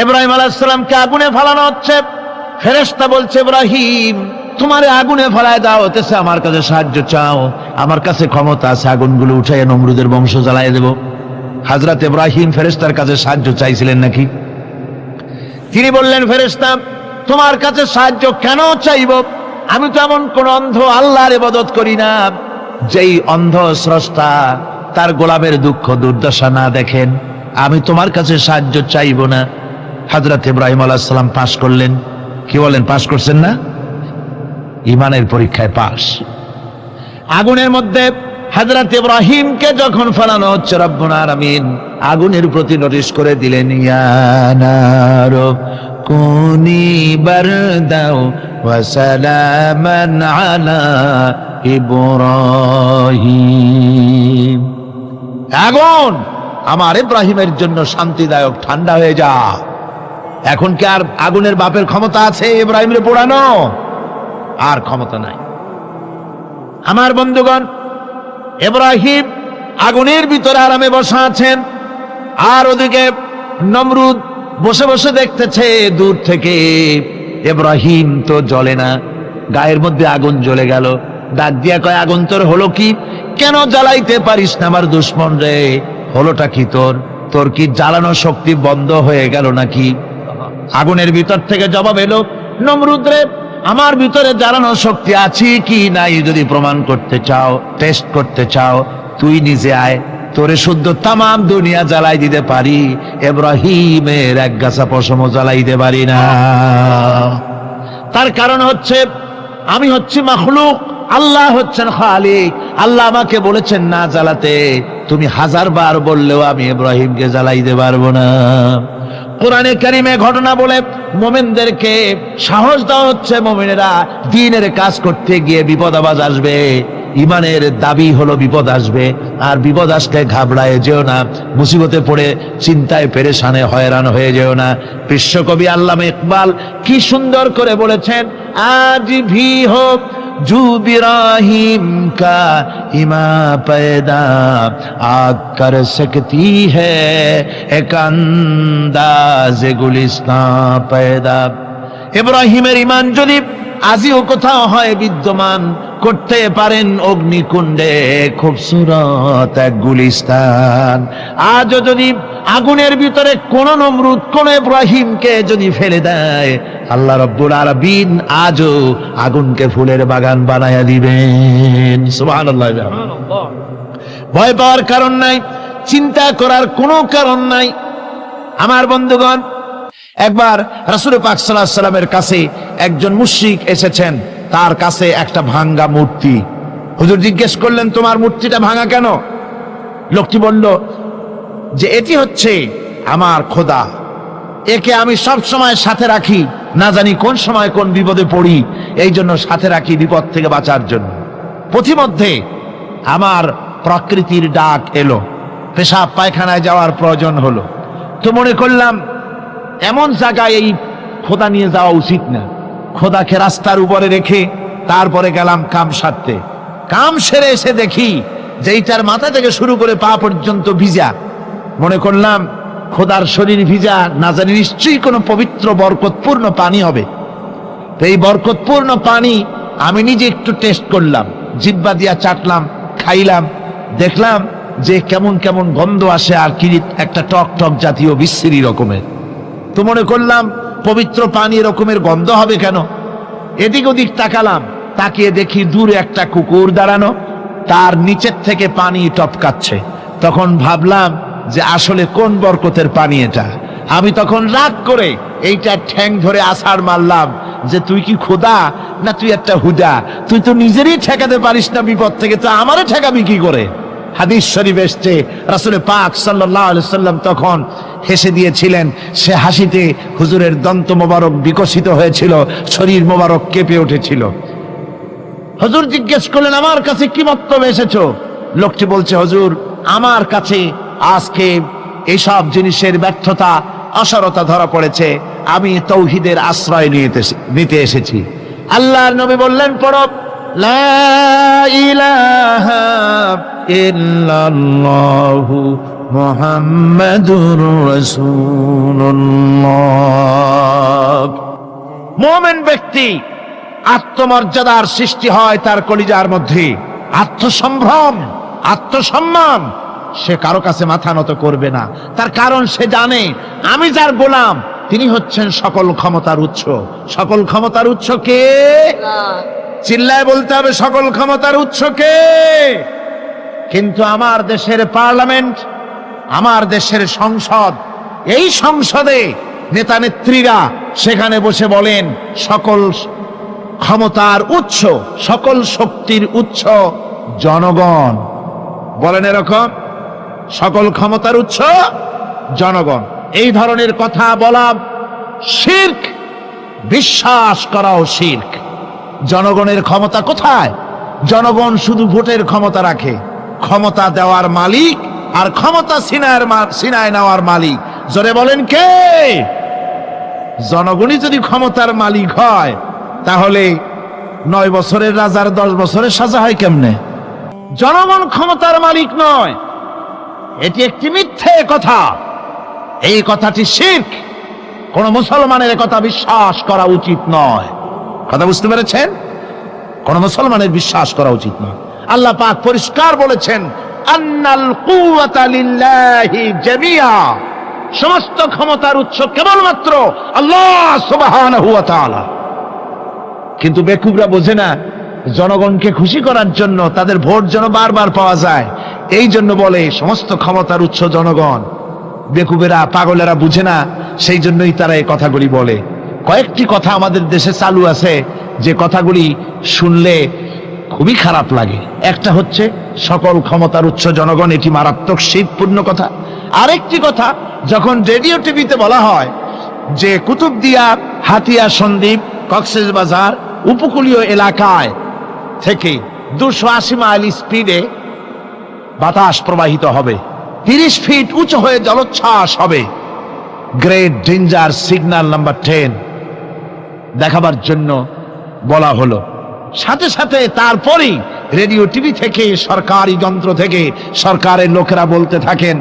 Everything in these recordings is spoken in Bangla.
ইব্রাহিম আলাইহিস সালামকে আগুনে ফেলানো হচ্ছে। ফেরেশতা বলছে, ইব্রাহিম তোমারে আগুনে ফেলায় দেওয়া হতেছে, আমার কাছে সাহায্য চাও, আমার কাছে ক্ষমতা আছে, আগুনগুলো উঠাইয়া নমরুদের বংশ জ্বালাইয়া দেব। হযরত ইব্রাহিম ফেরেশতার কাছে সাহায্য চাইছিলেন নাকি? তিনি বললেন, ফেরেশতা তোমার কাছে সাহায্য কেন চাইব? আমি তো এমন কোন অন্ধ আল্লাহর ইবাদত করি না যেই অন্ধ স্রষ্টা তার গোলামের দুঃখ দুর্দশা না দেখেন। আমি তোমার কাছে সাহায্য চাইব না। হযরত ইব্রাহিম আলাইহিস সালাম পাশ করলেন। কি বলেন, পাশ করছেন না? ঈমানের পরীক্ষায় পাশ। আগুনের মধ্যে হযরত ইব্রাহিমকে যখন ফেলানো হচ্ছে, রব্বুল আলামিন আগুনের প্রতি নোটিশ করে দিলেন, ইয়া নারু কুনি বারদাও ওয়া সালামান আলা ইব্রাহিম। আগুন আমার ইব্রাহিমের জন্য শান্তিদায়ক, ঠান্ডা হয়ে যা। এখন কি আর আগুনের বাপের ক্ষমতা আছে ইব্রাহিমের পোড়ানো? আর ক্ষমতা নাই। আমার বন্ধুগণ, ইব্রাহিম আগুনের ভিতরে আরামে বসা আছেন, আর ওদিকে নমরুদ বসে বসে দেখতেছে দূর থেকে। ইব্রাহিম তো জ্বলে না, গায়ের মধ্যে আগুন জ্বলে গেল। ডাক দিয়া কয়, আগুন তোর হলো কি? কেন জ্বালাইতে পারিস না আমার দুশ্মন রে? হলোটা কি তোর? তোর কি জ্বালানো শক্তি বন্ধ হয়ে গেল নাকি? আগুনের ভিতর থেকে জবাব এলো, নমরুদ রে, আমার ভিতরে জ্বালানো শক্তি আছে কি নাই যদি প্রমাণ করতে চাও, টেস্ট করতে চাও, তুই নিজে আয়, তোরে শুদ্ধ তামাম দুনিয়া জ্বালাই দিতে পারি, ইব্রাহিমের এক গাছা পশমও জ্বালাইতে পারি না। তার কারণ হচ্ছে আমি হচ্ছি মাখলুক, আল্লাহ হচ্ছেন খালিক। আল্লাহ আমাকে বলেছেন না জ্বালাতে, তুমি 1000 বার বললেও আমি ইব্রাহিমকে জ্বালাইতে পারবো না। কোরআনে কারিমে ঘটনা বলে মুমিনদেরকে সাহস দেওয়া হচ্ছে, মুমিনেরা দ্বীনের কাজ করতে গিয়ে বিপদ আবাজ আসবে, ইমানের দাবি হলো বিপদ আসবে, আর বিপদ আসলে ঘাবড়ায় যেও না, মুসিবতে পড়ে চিন্তায় পেরেশানে হয়রান হয়ে যেও না। বিশ্বকবি আল্লামা ইকবাল কি সুন্দর করে বলেছেন, আজ ভি হোক জু ইব্রাহিম কা ইমা पैदा आग कर सकती है एक अंदाज गुलिस्तान पैदा। ইব্রাহিমের ঈমান যদি আজিও কোথাও হয় বিদ্যমান, করতে পারেন অগ্নিকুণ্ডে খুবসুরত এক গুলিস্তান। আজও যদি আগুনের ভিতরে কোন নমরুদ কোন ইব্রাহিমকে যদি ফেলে দেয়, আল্লাহ রাব্বুল আলামিন আজও আগুনকে ফুলের বাগান বানায়া দিবেন। সুবহানাল্লাহ। ভয় পাওয়ার কারণ নাই, চিন্তা করার কোনো কারণ নাই। আমার বন্ধুগণ, একবার রাসূল পাক সাল্লাল্লাহু আলাইহি ওয়াসাল্লামের কাছে একজন মুশরিক এসেছেন, তার কাছে একটা ভাঙ্গা মূর্তি। হুজুর জিজ্ঞেস করলেন, তোমার মূর্তিটা ভাঙা কেন? লোকটি বলল যে এটি হচ্ছে আমার খোদা, একে আমি সব সময় সাথে রাখি, না জানি কোন সময় কোন বিপদে পড়ি, এই জন্য সাথে রাখি বিপদ থেকে বাঁচার জন্য। পথিমধ্যে আমার প্রকৃতির ডাক এলো, পেশাব পায়খানায় যাওয়ার প্রয়োজন হলো, তো মনে করলাম এমন জায়গায় এই খোদা নিয়ে যাওয়া উচিত না। খোদাকে রাস্তার উপরে রেখে তারপরে গেলাম কাম সারতে। কাম সেরে এসে দেখি যে এইটার মাথা থেকে শুরু করে পা পর্যন্ত ভিজা। মনে করলাম খোদার শরীর ভিজা, না জানি নিশ্চয়ই কোনো পবিত্র বরকতপূর্ণ পানি হবে। তো এই বরকতপূর্ণ পানি আমি নিজে একটু টেস্ট করলাম, জিহ্বা দিয়া চাটলাম, খাইলাম, দেখলাম যে কেমন কেমন গন্ধ আসে, আর কি একটা টক টক জাতীয় বিশ্রী রকমের। তো মনে করলাম পবিত্র পানি এরকমের গন্ধ হবে কেন? এদিক ওদিক তাকালাম, তাকিয়ে দেখি দূরে একটা কুকুর দাঁড়ানো, তার নিচের থেকে পানি টপকাচ্ছে। তখন ভাবলাম যে আসলে কোন বরকতের পানি এটা। আমি তখন রাগ করে এইটা ঠ্যাং ধরে আছাড় মারলাম যে তুই কি খোদা না তুই একটা হুদা? তুই তো নিজেরই ঠেকাতে পারিস না বিপদ থেকে, তো আমারে ঠেকাবি কি করে? হাদিস শরীফ এসছে, রাসূল পাক সাল্লাল্লাহু আলাইহি ওয়াসাল্লাম তখন হেসে দিয়েছিলেন। সে হাসিতে হুজুরের দন্ত মোবারক বিকশিত হয়েছিল, শরীর মোবারক কেঁপে উঠেছিল। হুজুর জিজ্ঞেস করলেন, আমার কাছে কি বক্তব্য এসেছো? লোকটি বলছে, হুজুর আমার কাছে আজকে এইসব জিনিসের ব্যর্থতা অসারতা ধরা পড়েছে, আমি তাওহীদের আশ্রয় নিতে এসেছি। আল্লাহর নবী বললেন, পড়ো লা ইলাহা ইল্লাল্লাহু মুহাম্মাদুর রাসূলুল্লাহ। মুমিন ব্যক্তি আত্মমর্যাদার সৃষ্টি হয় তার কলিজার মধ্যে, আত্মসম্ভ্রম, আত্মসম্মান। সে কারো কাছে মাথা নত করবে না, তার কারণ সে জানে আমি যার গোলাম তিনি হচ্ছেন সকল ক্ষমতার উৎস। সকল ক্ষমতার উৎস কে? চিল্লায় বলতে হবে, সকল ক্ষমতার উৎস কে? কিন্তু আমার দেশের পার্লামেন্ট, আমার দেশের সংসদ, এই সংসদে নেতা নেত্রীরা সেখানে বসে বলেন সকল ক্ষমতার উৎস, সকল শক্তির উৎস জনগণ। বলেন এরকম, সকল ক্ষমতার উৎস জনগণ। এই ধরনের কথা বলা শিরক, বিশ্বাস করাও শিরক। জনগণের ক্ষমতা কোথায়? জনগণ শুধু ভোটের ক্ষমতা রাখে, ক্ষমতা দেওয়ার মালিক আর ক্ষমতা ছিনায় নেওয়ার মালিক জোরে বলেন কে? জনগণই যদি ক্ষমতার মালিক হয় তাহলে 9 বছরের রাজার 10 বছরের সাজা হয় কেমনে? জনগণ ক্ষমতার মালিক নয়, এটি একটি মিথ্যে কথা। এই কথাটি শিরক। কোন মুসলমানের কথা বিশ্বাস করা উচিত নয়। কথা বুঝতে পেরেছেন? কোন মুসলমানের বিশ্বাস করা উচিত নয়। আল্লাহ পাক পরিষ্কার বলেছেন আন্নাল কুওয়াতা লিল্লাহি জামিআ, সমস্ত ক্ষমতার উৎস কেবলমাত্র আল্লাহ সুবহানাহু ওয়া তাআলা। কিন্তু বেকুবরা বোঝে না, জনগণকে খুশি করার জন্য, তাদের ভোট যেন বারবার পাওয়া যায়, এই জন্য বলে সমস্ত ক্ষমতার উৎস জনগণ। বেকুবেরা, পাগলেরা বুঝে না, সেই জন্যই তারা এই কথাগুলি বলে। কয়েকটি কথা আমাদের দেশে চালু আছে যে কথাগুলি শুনলে খুবই খারাপ লাগে। একটা হচ্ছে সকল ক্ষমতার উৎস জনগণ, এটি মারাত্মক শিরকপূর্ণ কথা। আরেকটি কথা, যখন রেডিও টিভিতে বলা হয় যে কুতুবদিয়া, হাতিয়া সন্দ্বীপ, কক্সবাজার উপকূলীয় এলাকায় থেকে 280 মাইল স্পিডে বাতাস প্রবাহিত হবে, 30 ফিট উঁচু হয়ে জলোচ্ছ্বাস হবে, গ্রেট ডেঞ্জার সিগন্যাল নাম্বার 10 দেখাবার জন্য বলা হলো। সাথে সাথে তারপরেই রেডিও টিভি থেকে, সরকারি যন্ত্র থেকে সরকারের লোকেরা বলতে থাকেন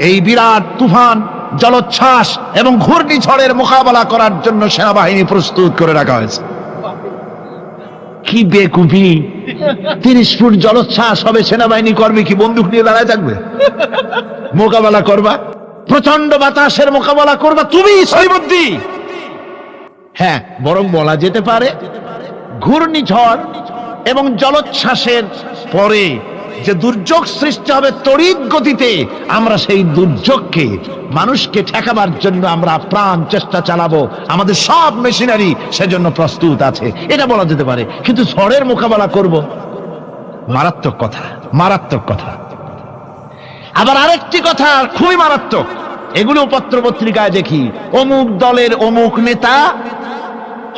এই বিরাট তুফান, জলোচ্ছ্বাস এবং ঘূর্ণিঝড়ের মোকাবেলা করার জন্য সেনাবাহিনী প্রস্তুত করে রাখা হয়েছে। কি বেকুফি! 30 ফুট জলোচ্ছ্বাস হবে, সেনাবাহিনী করবে কি? বন্দুক নিয়ে দাঁড়ায় থাকবে? মোকাবেলা করবা? প্রচন্ড বাতাসের মোকাবেলা করবা তুমি সৈবদ্দি? হ্যাঁ, বরং বলা যেতে পারে ঘূর্ণিঝড় এবং জলোচ্ছ্বাসের পরে যে দুর্যোগ সৃষ্টি হবে তড়িৎ গতিতে, আমরা সেই দুর্যোগকে, মানুষকে ঠেকাবার জন্য আমরা প্রাণ চেষ্টা চালাবো। আমাদের সব মেশিনারি সেজন্য প্রস্তুত আছে, এটা বলা যেতে পারে। কিন্তু ঝড়ের মোকাবেলা করব, মারাত্মক কথা, মারাত্মক কথা। আবার আরেকটি কথা খুবই মারাত্মক, এগুলো পত্র পত্রিকায় দেখি, অমুক দলের অমুক নেতা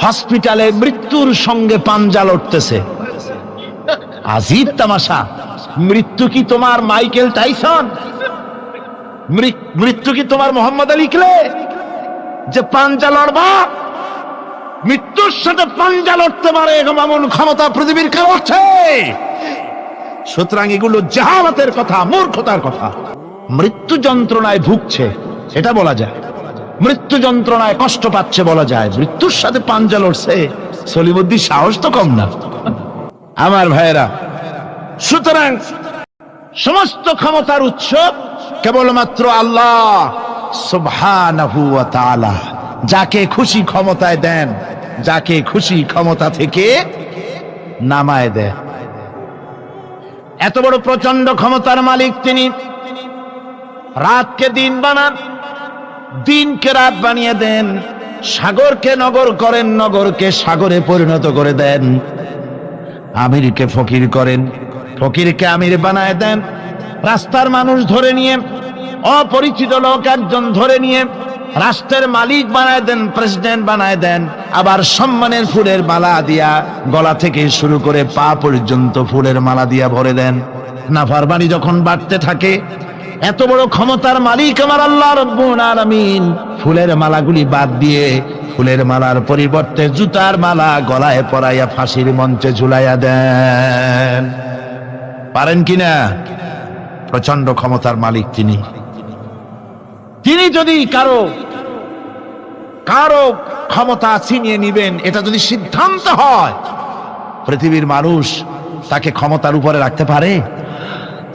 হসপিটালে মৃত্যুর সঙ্গে পাঞ্জা লড়তেছে। আজীব তামাশা! মৃত্যু কি তোমার মাইকেল টাইসন? মৃত্যু কি তোমার মোহাম্মদ আলী ক্লে যে পাঞ্জা লড়বা? মৃত্যুর সাথে পাঞ্জা লড়তে পারে এমন ক্ষমতা পৃথিবীর কেউ আছে? সুতরাং এগুলো জাহালাতের কথা, মূর্খতার কথা। মৃত্যু যন্ত্রণায় ভুগছে এটা বলা যায়, মৃত্যু যন্ত্রণায় কষ্ট পাচ্ছে বলা যায়, মৃত্যুর সাথে পাঞ্জা লড়ছে, সলিমুদ্দিন সাহস তো কম না আমার ভাইয়েরা। সুতরাং সমস্ত ক্ষমতার উৎস কেবলমাত্র আল্লাহ সুবহানাহু ওয়া তাআলা। যাকে খুশি ক্ষমতায় দেন, যাকে খুশি ক্ষমতা থেকে নামায় দেন। এত বড় প্রচন্ড ক্ষমতার মালিক তিনি। রাতকে দিন বানান, দিনকে রাত বানিয়ে দেন, সাগরকে নগর করেন, নগরকে সাগরে পরিণত করে দেন, আমিরকে ফকির করেন, ফকিরকে আমির বানায় দেন, রাস্তার মানুষ ধরে নিয়ে, অপরিচিত লোক একজন ধরে নিয়ে রাষ্ট্রের মালিক বানায় দেন, প্রেসিডেন্ট বানায় দেন। আবার সম্মানের ফুলের মালা দিয়া গলা থেকে শুরু করে পা পর্যন্ত ফুলের মালা দিয়া ভরে দেন। নাফরমানি যখন বাড়তে থাকে, এত বড় ক্ষমতার মালিক আমার আল্লাহ রব্বুল আলামিন ফুলের মালাগুলি বাদ দিয়ে ফুলের মালার পরিবর্তে জুতার মালা গলায় পরাইয়া ফাঁসির মঞ্চে ঝুলাইয়া দেন। পারেন কিনা? প্রচন্ড ক্ষমতার মালিক তিনি। তিনি যদি কারো কারো ক্ষমতা ছিনিয়ে নিবেন, এটা যদি সিদ্ধান্ত হয়, পৃথিবীর মানুষ তাকে ক্ষমতার উপরে রাখতে পারে?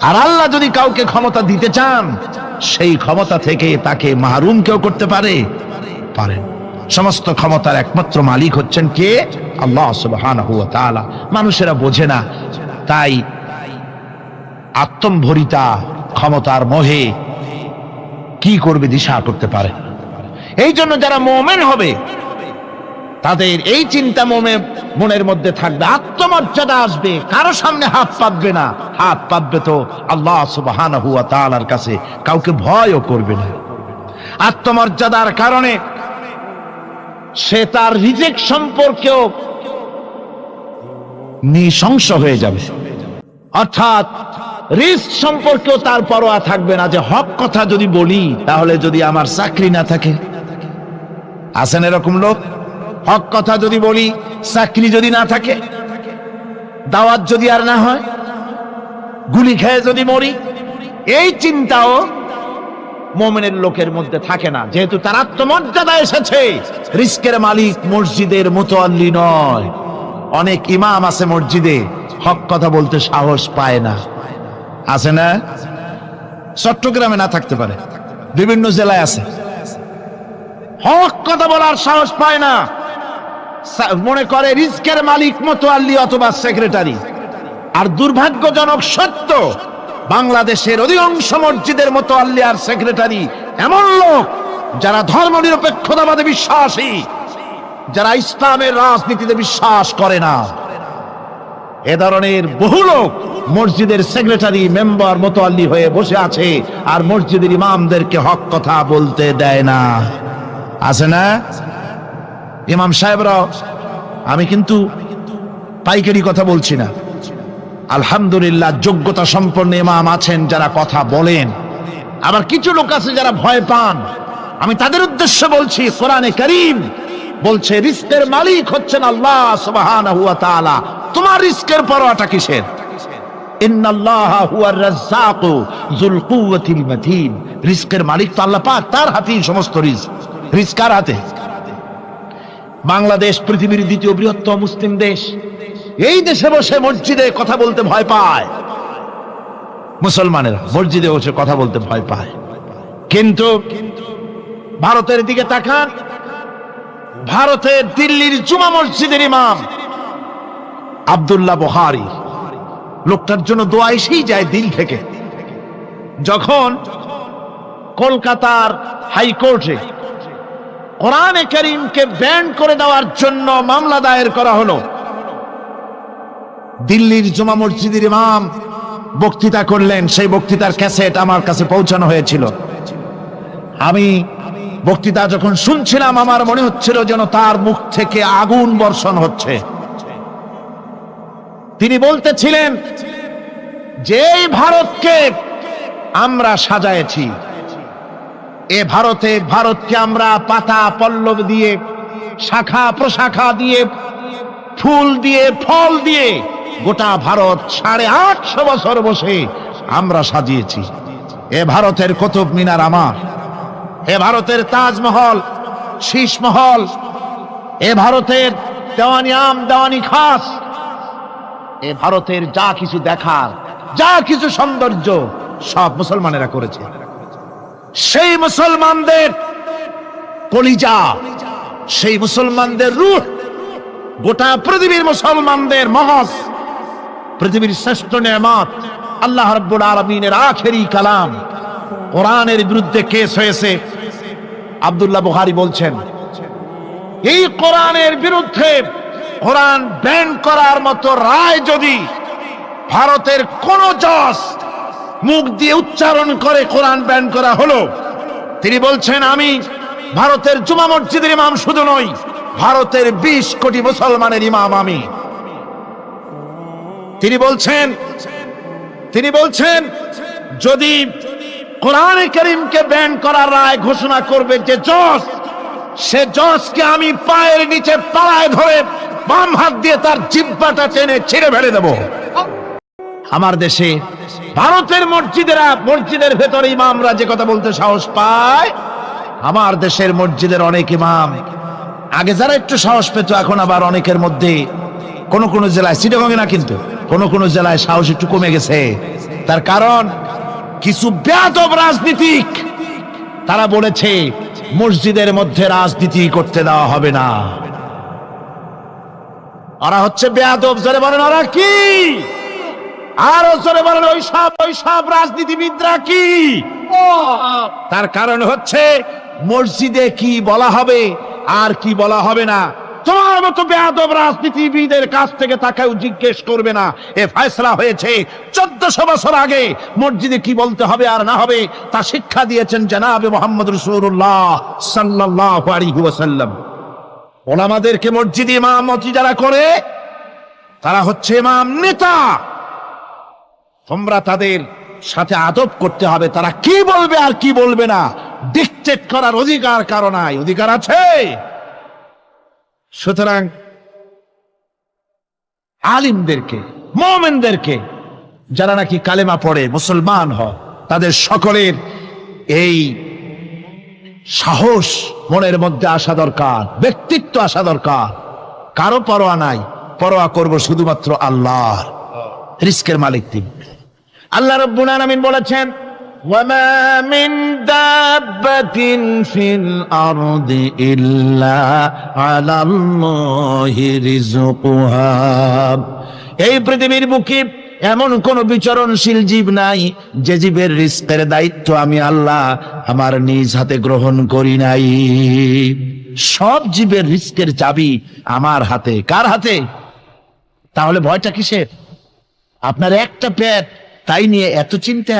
আর আল্লাহ যদি কাউকে ক্ষমতা দিতে চান, সেই ক্ষমতা থেকে তাকে মাহরুম কেউ করতে পারে? পারেন। সমস্ত ক্ষমতার একমাত্র মালিক হচ্ছেন কে? আল্লাহ সুবহানাহু ওয়া তাআলা। মানুষেরা বোঝে না, তাই আত্মম্ভরিতা ক্ষমতার মোহে কি করবে দিশা করতে পারে। এই জন্য যারা মুমিন হবে তাদের এই চিন্তা মনের মধ্যে থাকবে, আত্মমর্যাদা আসবে, কারো সামনে হাত পাতবে না, হাত পাতবে তো আল্লাহ সুবহানাহু ওয়া তাআলার কাছে, কাউকে ভয়ও করবে না। আত্মমর্যাদার কারণে সে তার রিজিক সম্পর্কেও নৃশংস হয়ে যাবে, অর্থাৎ রিস্ক সম্পর্কেও তার পরোয়া থাকবে না, যে হক কথা যদি বলি তাহলে যদি আমার চাকরি না থাকে। আছেন এরকম লোক, হক কথা যদি বলি চাকরি যদি না থাকে, দাওয়াত যদি আর না হয়, গুলি খেয়ে যদি মরি, এই চিন্তাও মুমিনের লোকের মধ্যে থাকে না, যেহেতু তার আত্মমর্যাদা এসেছে। রিস্কের মালিক মসজিদের মুতাল্লি নয়। অনেক ইমাম আছে মসজিদে, হক কথা বলতে সাহস পায় না। আছে না? চট্টগ্রামে না থাকতে পারে, বিভিন্ন জেলায় আছে, হক কথা বলার সাহস পায় না। মনে করে রিস্কের মালিক মুতাল্লি অথবা সেক্রেটারি। আর দুর্ভাগ্যজনক সত্য, বাংলাদেশের অধিকাংশ মসজিদের মুতাল্লি আর সেক্রেটারি এমন লোক যারা ধর্মনিরপেক্ষতাবাদে বিশ্বাসী, যারা ইসলামের রাজনীতিতে বিশ্বাস করে না। এ ধরনের বহু লোক মসজিদের সেক্রেটারি, মেম্বার, মুতাল্লি হয়ে বসে আছে, আর মসজিদের ইমামদেরকে হক কথা বলতে দেয় না। আছে না? ইমাম সাহেবরা, আমি কিন্তু পাইকারি কথা বলছি না, আলহামদুলিল্লাহ যোগ্যতা সম্পন্ন ইমাম আছেন যারা কথা বলেন। আবার কিছু লোক আছে যারা ভয় পান, আমি তাদের উদ্দেশ্যে বলছি, কোরআনে কারীম বলছে রিস্কের মালিক হচ্ছেন আল্লাহ সুবহানাহু ওয়া তাআলা। তোমার রিস্কের পরোয়াটা কিসের? ইন্নাল্লাহা হুয়ার রাজ্জাকু যুল কুওয়াতিল মাতিন। রিস্কের মালিক তো আল্লাহ পাক, তার হাতেই সমস্ত রিস্ক। রিস্ক কার হাতে? বাংলাদেশ পৃথিবীর দ্বিতীয় বৃহত্তম মুসলিম দেশ, এই দেশে বসে মসজিদে কথা বলতে ভয় পায় মুসলমানেরা, মসজিদে বসে কথা বলতে ভয় পায়। কিন্তু ভারতের দিকে তাকান, ভারতের দিল্লির জুমা মসজিদের ইমাম আব্দুল্লাহ বুখারী, লোকটার জন্য দোয়া এসেই যায় দিল থেকে। যখন কলকাতার হাইকোর্টে কোরআনে কারীমকে ব্যান করে দেওয়ার জন্য মামলা দায়ের করা হলো, দিল্লির জুমা মসজিদের ইমাম বক্তৃতা করলেন। সেই বক্তৃতার ক্যাসেট আমার কাছে পৌঁছানো হয়েছিল। আমি বক্তৃতা যখন শুনছিলাম, আমার মনে হচ্ছিল যেন তার মুখ থেকে আগুন বর্ষণ হচ্ছে। তিনি বলতেছিলেন যে ভারতকে আমরা সাজায়েছি, এ ভারতকে আমরা পাতা পল্লব দিয়ে, শাখা প্রশাখা দিয়ে, ফুল দিয়ে, ফল দিয়ে গোটা ভারত 850 বছর বসে আমরা সাজিয়েছি। এ ভারতের কুতুব মিনার আমার, এ ভারতের তাজমহল, শীষমহল, এ ভারতের দেওয়ানি আম, দেওয়ানি খাস, এ ভারতের যা কিছু দেখার, যা কিছু সৌন্দর্য সব মুসলমানেরা করেছে। সেই মুসলমানদের কলিজা, সেই মুসলমানদের রূহ, গোটা পৃথিবীর মুসলমানদের মহৎ, পৃথিবীর শ্রেষ্ঠ নেয়ামত আল্লাহ রাব্বুল আলামিনের আখেরি কালাম কোরআনের বিরুদ্ধে কেস হয়েছে। আব্দুল্লাহ বুখারী বলছেন, এই কোরআনের বিরুদ্ধে কোরআন ব্যান করার মতো রায় যদি ভারতের কোন জজ মুখ দিয়ে উচ্চারণ করে কোরআন ব্যান করা হলো, তিনি বলছেন আমি ভারতের জুমা মসজিদের ইমাম শুধু নই, ভারতের 20 কোটি মুসলমানের ইমাম আমি। তিনি বলছেন যদি কোরআনে কারীমকে ব্যান করার রায় ঘোষণা করবে যে জজ, সে জজকে আমি পায়ের নিচে পাড়ায় ধরে বাম হাত দিয়ে তার জিহ্বাটা টেনে ছিঁড়ে ফেলে দেব। আমার দেশে ভারতের মসজিদের ভেতরে ইমামরা যে কথা বলতে সাহস পায়, আমার দেশের মসজিদের অনেক ইমাম আগে যারা একটু সাহস পেত, এখন আবার অনেকের মধ্যে কোন কোন জেলায়, চিটাগংয়ে না কিন্তু কোন জেলায় সাহস একটু কমে গেছে। তার কারণ কিছু বেয়াদব রাজনীতিক তারা বলেছে মসজিদের মধ্যে রাজনীতি করতে দেওয়া হবে না। ওরা হচ্ছে বেয়াদব। জোরে বলেন ওরা কি? আর জোরে বলেন ওই সব রাজনীতিবিদরা কি? তার কারণ হচ্ছে মসজিদে কি বলা হবে আর কি বলা হবে না তোমার মতো বেয়াদব রাজনীতিবিদের কাছ থেকে তাকেও জিজ্ঞেস করবে না। এ ফয়সালা হয়েছে 1400 বছর আগে। মসজিদে কি বলতে হবে আর না হবে তা শিক্ষা দিয়েছেন জনাবে মুহাম্মদ রাসূলুল্লাহ সাল্লাল্লাহু আলাইহি ওয়াসাল্লাম। ওলামাদেরকে মসজিদে ইমামতি যারা করে তারা হচ্ছে ইমাম নেতা। তোমরা তাদের সাথে আদব করতে হবে। তারা কি বলবে আর কি বলবে না ডিকটেট করার অধিকার কারো নাই। অধিকার আছে। সুতরাং আলিমদেরকে, মুমিনদেরকে, যারা নাকি কালেমা পড়ে মুসলমান হয়, তাদের সকলের এই সাহস মনের মধ্যে আসা দরকার, ব্যক্তিত্ব আসা দরকার। কারো পরোয়া নাই, পরোয়া করব শুধুমাত্র আল্লাহর। রিস্কের মালিক তিনি। আল্লাহ রাব্বুল আলামিন বলেছেন, ওয়ামা মিন দাব্বাতিন ফিল আরদি ইল্লা আলাল্লাহি রিজকুহা। এই পৃথিবীর বুকে এমন কোন বিচরণশীল জীব নাই যে জীবের রিস্কের দায়িত্ব আমি আল্লাহ আমার নিজ হাতে গ্রহণ করি নাই। সব জীবের রিস্কের চাবি আমার হাতে। কার হাতে? তাহলে ভয়টা কিসের? আপনার একটা পেট, তাই নিয়ে এত চিন্তা।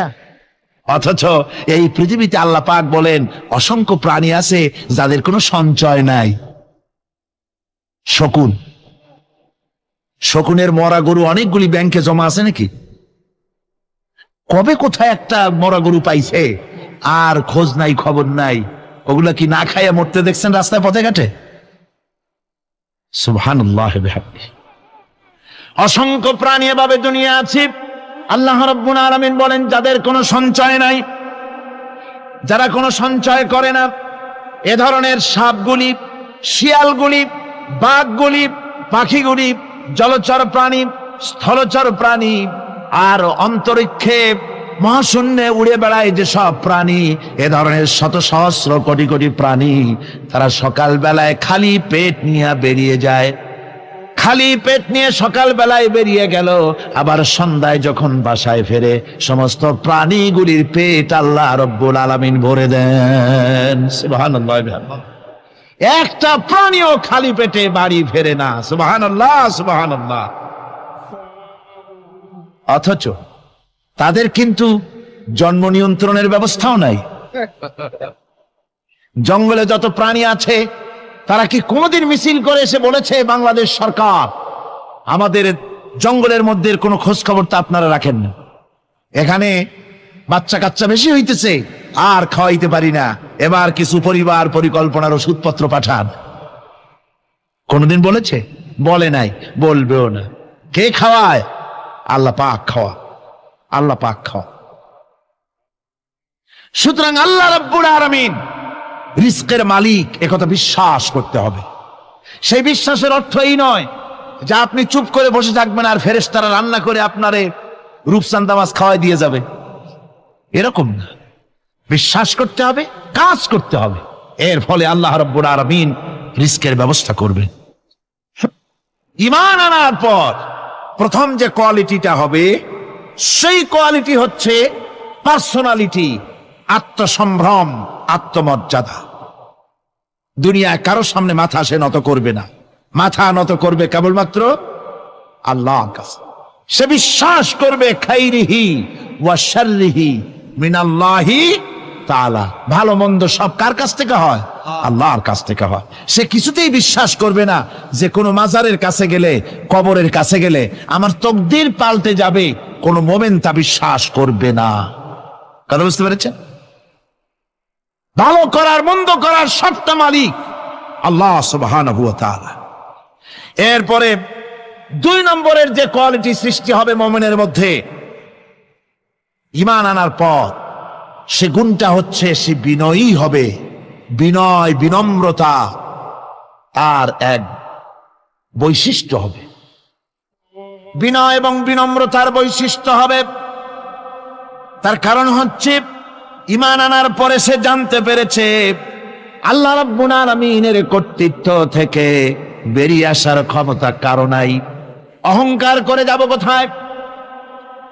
অথচ এই পৃথিবীতে আল্লাহ পাক বলেন অসংখ্য প্রাণী আছে যাদের কোনো সঞ্চয় নাই। শকুনের মরা গরু অনেকগুলি ব্যাংকে জমা আছে নাকি? কবে কোথায় একটা মরা গরু পাইছে আর খোঁজ নাই, খবর নাই। ওগুলা কি না খাইয়া মরতে দেখছেন রাস্তায় পথে ঘাটে? সুবহানাল্লাহ বিহামদিহি। অসংখ্য প্রাণী এভাবে দুনিয়া আছে। আল্লাহ রাব্বুল আলামিন বলেন যাদের কোনো সঞ্চয় নাই, যারা কোনো সঞ্চয় করে না, এ ধরনের সাপগুলি, শিয়ালগুলি, বাঘগুলি, পাখিগুলি, জলচর প্রাণী, স্থলচর প্রাণী আর অন্তরিক্ষে মহাশূন্যে উড়ে বেড়ায় যে সব প্রাণী, এ ধরনের শত সহস্র কোটি কোটি প্রাণী, তারা সকাল বেলায় খালি পেট নিয়ে বেরিয়ে যায়। খালি পেট নিয়ে সকাল বেলায় বেরিয়ে গেল, আবার সন্ধ্যায় যখন বাসায় ফেরে সমস্ত প্রাণীগুলির পেট আল্লাহ রব্বুল আলামিন ভরে দেন। সুবহানাল্লাহ। একটা প্রাণীও খালি পেটে বাড়ি ফেরে না। সুবহানাল্লাহ, সুবহানাল্লাহ। অথচ তাদের কিন্তু জন্ম নিয়ন্ত্রণের ব্যবস্থাও নাই। জঙ্গলে যত প্রাণী আছে তারা কি কোনোদিন মিছিল করে এসে বলেছে বাংলাদেশ সরকার আমাদের জঙ্গলের মধ্যে কোনো খোঁজ খবর তা আপনারা রাখেন না, এখানে বাচ্চা কাচ্চা বেশি হইতেছে আর খাওয়াইতে পারি না, এবার কিছু পরিবার পরিকল্পনার ওষুধপত্র পাঠান? কোনদিন বলেছে? বলে নাই, বলবেও না। কে খাওয়ায়? আল্লাহ পাক খাওয়া। আল্লাহ পাক খাওয়া। সুতরাং আল্লাহ রাব্বুল আলামিন রিস্কের মালিক, একথা বিশ্বাস করতে হবে। সেই বিশ্বাসের অর্থ এই নয় যে আপনি চুপ করে বসে থাকবেন আর ফেরেশতারা রান্না করে আপনারে রূপচাঁদা মাছ খাওয়াই দিয়ে যাবে, এরকম না। বিশ্বাস করতে হবে, কাজ করতে হবে, এর ফলে আল্লাহ রাব্বুল আলামিন রিস্কের ব্যবস্থা করবেন। ঈমান আনার পর প্রথম যে কোয়ালিটিটা হবে সেই কোয়ালিটি হচ্ছে পার্সোনালিটি, আত্মসম্ভ্রম, আত্মমর্যাদা। দুনিয়ায় কারোর সামনে মাথা সে নত করবে না, মাথা নত করবে কেবলমাত্র আল্লাহর কাছে। সে বিশ্বাস করবে খাইরিহি ওয়া শাররিহি মিনাল্লাহি তাআলা, ভালো মন্দ সব কার কাছ থেকে হয়? আল্লাহর কাছ থেকে হয়। সে কিছুতেই বিশ্বাস করবে না যে কোনো মাজারের কাছে গেলে, কবরের কাছে গেলে আমার তকদির পাল্টে যাবে। কোনো মোমেন তা বিশ্বাস করবে না। কথা বুঝতে পেরেছেন? ভালো করার মন্দ করার সবটা মালিক আল্লাহ সুবহানাহু ওয়া তাআলা। এরপরে 2 নম্বরের যে কোয়ালিটি সৃষ্টি হবে মুমিনের মধ্যে, ঈমান আনার পর সে গুণটা হচ্ছে সে বিনয়ী হবে। বিনয়, বিনম্রতা তার এক বৈশিষ্ট্য হবে। বিনয় এবং বিনম্রতার বৈশিষ্ট্য হবে। তার কারণ হচ্ছে ঈমান আনার পরে সে জানতে পেরেছে আল্লাহ রাব্বুল আলামিনের কর্তৃত্ব থেকে বেরিয়ে আসার ক্ষমতা কারো নাই। অহংকার করে যাব কোথায়?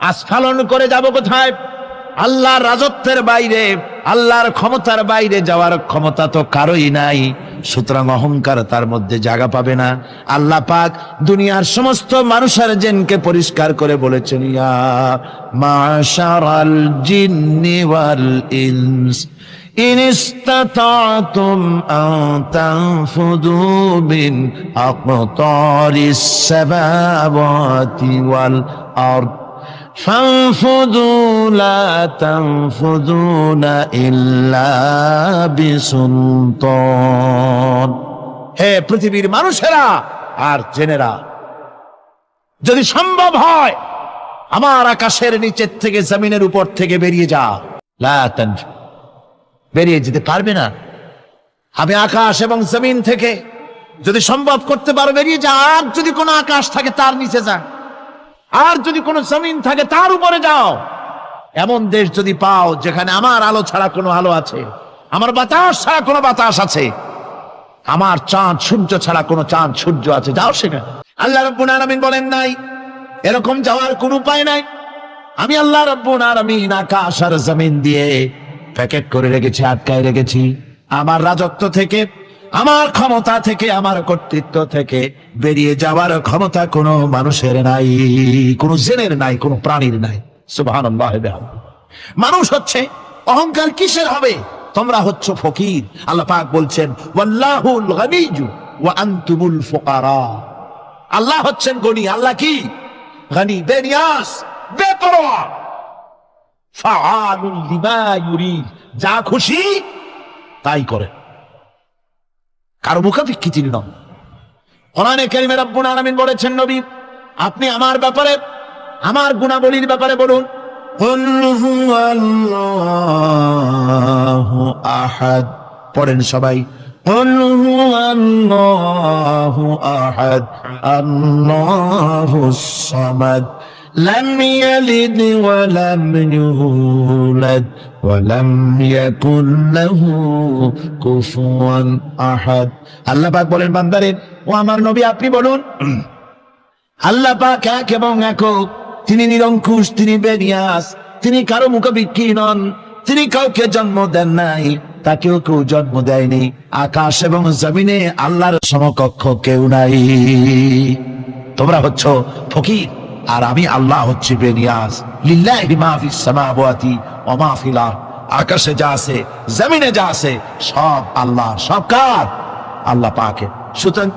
আস্ফালন করে যাব কোথায়? আল্লাহর রাজত্বের বাইরে, আল্লাহর ক্ষমতার বাইরে যাওয়ার ক্ষমতা তো কারোই নাই। সুতরাং অহংকার তার মধ্যে জায়গা পাবে না। আল্লাহ পাক দুনিয়ার সমস্ত মানুষের জিনকে পরিষ্কার করে বলেছেন, ইয়া মাশারাল জিন্নি ওয়াল ইনস ইন ইসতাতাতুম আন তানফুযু মিন আকতারিস সামাওয়াতি ওয়াল আরদ ফানফুযু লা তানফুযুনা ইল্লা বিসুলতান। হে পৃথিবীর মানুষেরা আর জেনেরা, যদি সম্ভব হয় আমার আকাশের নিচের থেকে জমিনের উপর থেকে বেরিয়ে যা। লা তানফু, বেরিয়ে যেতে পারবে না। আমি আকাশ এবং জমিন থেকে যদি সম্ভব করতে পারো বেরিয়ে যা। আর যদি কোনো আকাশ থাকে তার নিচে যা, আর যদি কোনো জমিন থাকে তার উপরে যাও। এমন দেশ যদি পাও যেখানে আমার আলো ছাড়া কোনো আলো আছে, আমার বাতাস ছাড়া কোনো বাতাস আছে, আমার চাঁদ সূর্য ছাড়া কোনো চাঁদ সূর্য আছে, যাও সেখানে। আল্লাহ রাব্বুল আলামিন বলেন নাই এরকম যাওয়ার কোনো উপায় নাই। আমি আল্লাহ রাব্বুল আলামিন আকাশ আর জমিন দিয়ে প্যাকেট করে রেখেছি, আটকায় রেখেছি। আমার রাজত্ব থেকে, আমার ক্ষমতা থেকে, আমার কর্তৃত্ব থেকে বেরিয়ে যাওয়ার ক্ষমতা কোনো মানুষের নাই, কোনো জিনের নাই, কোনো প্রাণীর নাই। সুবহানাল্লাহ। মানুষ হচ্ছে অহংকার কিসের হবে? তোমরা হচ্ছ ফকির। আল্লাহ পাক বলছেন ওয়াল্লাহুল গনিয়্যু ওয়া আনতুমুল ফুকারা। আল্লাহ হচ্ছেন গনি। আল্লাহ কি? গনি, বেনিয়াস, বেপরোয়া। ফাআলুল লিমা ইউরিদ, যা খুশি তাই করে, কারো মুখাপেক্ষী তিনি নন। কোরআনে কারীমে রব্বুল আলামিন বলেছেন, নবী আপনি আমার ব্যাপারে, আমার গুণাবলীর ব্যাপারে বলুন। কুল হুয়াল্লাহু আহাদ, পড়েন সবাই। কুল হুয়াল্লাহু আহাদ আল্লাহুস সামাদ লাম ইয়ালিদ ওয়া লাম ইউলাদ ওয়া লাম ইয়াকুল লাহু কুফুয়ান আহাদ। আল্লাহ পাক বলেন, বান্দারে ও আমার নবী আপনি বলুন, আল্লাহ পাক এক এবং একক, তিনি নিরঙ্কুশ, তিনি বেনিয়াস, তিনি কারো মুখাপেক্ষী নন, তিনি কাউকে জন্ম দেন নাই, তাকেও কেউ জন্ম দেয়নি। আকাশ এবং জমিনে আল্লাহর সমকক্ষ কেউ নাই। তোমরা হচ্ছ ফকির আর আমি আল্লাহ হচ্ছি বেনিয়াস। লিল্লাহি মা ফিস সামাওয়াতি ওয়া মা ফিল আরদ, আকাশে যা আছে জমিনে যা আছে সব আল্লাহ, সব কার? আল্লাহ পাকের। সুতরাং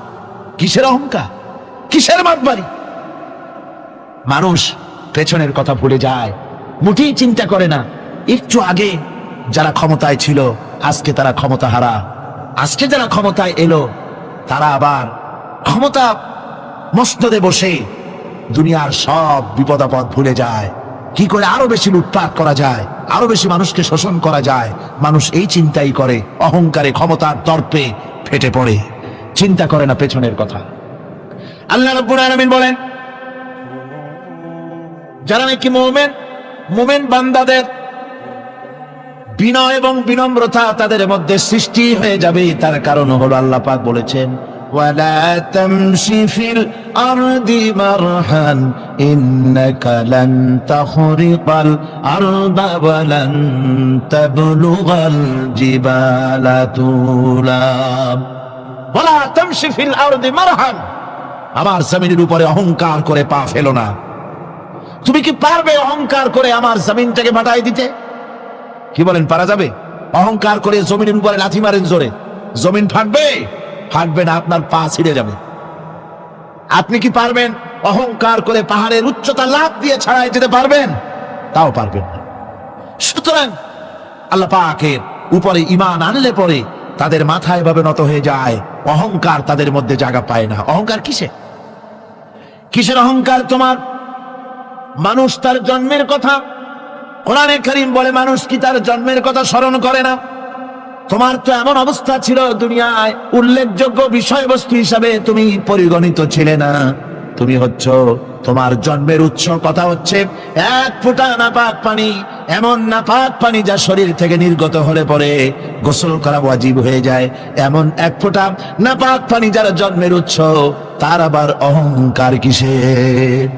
কিসের অহংকার, কিসের মাতবাড়ি? মানুষ পেছনের কথা ভুলে যায়, মোটেই চিন্তা করে না একটু আগে যারা ক্ষমতায় ছিল আজকে তারা ক্ষমতা হারা, আজকে যারা ক্ষমতায় এলো তারা আবার ক্ষমতা মস্তদে বসে দুনিয়ার সব বিপদ আপদ ভুলে যায়। কি করে আরো বেশি লুটপাট করা যায়, আরো বেশি মানুষকে শোষণ করা যায়, মানুষ এই চিন্তাই করে। অহংকারে, ক্ষমতার দর্পে ফেটে পড়ে, চিন্তা করে না পেছনের কথা। আল্লাহ রাব্বুল আলামিন বলেন, যারা নাকি মুমিন বান্দাদের বিনয় এবং বিনম্রতা তাদের মধ্যে সৃষ্টি হয়ে যাবে, তার কারণ হলো আল্লাহ পাক বলেছেন ওয়ালা তামশি ফিল আরদি মারহান ইন্নাকা লান তাখরিকাল আরদা ওয়া লান তাবলুগাল জিবালা তুলা। ওয়ালা তামশি ফিল আরদি মারহান, আমার জমিনের উপরে অহংকার করে পা ফেলো না। তুমি কি পারবে অহংকার করে আমার জমিনটাকে ফাটাই দিতে? কি বলেন, পারা যাবে? অহংকার করে জমিনের উপরে লাথি মারেন জোরে, জমিন ফাটবে? ফাটবে না, আপনার পা ছিঁড়ে যাবে। আপনি কি পারবেন অহংকার করে পাহাড়ের উচ্চতা লাফ দিয়ে ছাড়াই যেতে পারবেন? তাও পারবেন না। সুতরাং আল্লাহ পাকের উপরে ঈমান আনলে পরে তাদের মাথা এভাবে নত হয়ে যায়, অহংকার তাদের মধ্যে জায়গা পায় না। অহংকার কিসের অহংকার তোমার? মানুষ তার জন্মের কথা কোরআনে কারীম বলে মানুষ কি তার জন্মের কথা স্মরণ করে না? তোমার তো এমন অবস্থা ছিল, দুনিয়ায় উল্লেখযোগ্য বিষয়বস্তু হিসাবে তুমি পরিগণিত ছিলে না। তুমি হচ্ছ, তোমার জন্মের উৎস কথা হচ্ছে এক ফোঁটা নাপাক পানি, এমন নাপাক পানি যা শরীর থেকে নির্গত হলে পরে গোসল করা ওয়াজিব হয়ে যায়। এমন এক ফোঁটা নাপাক পানি যার জন্মের উৎস, তার আবার অহংকার কিসের?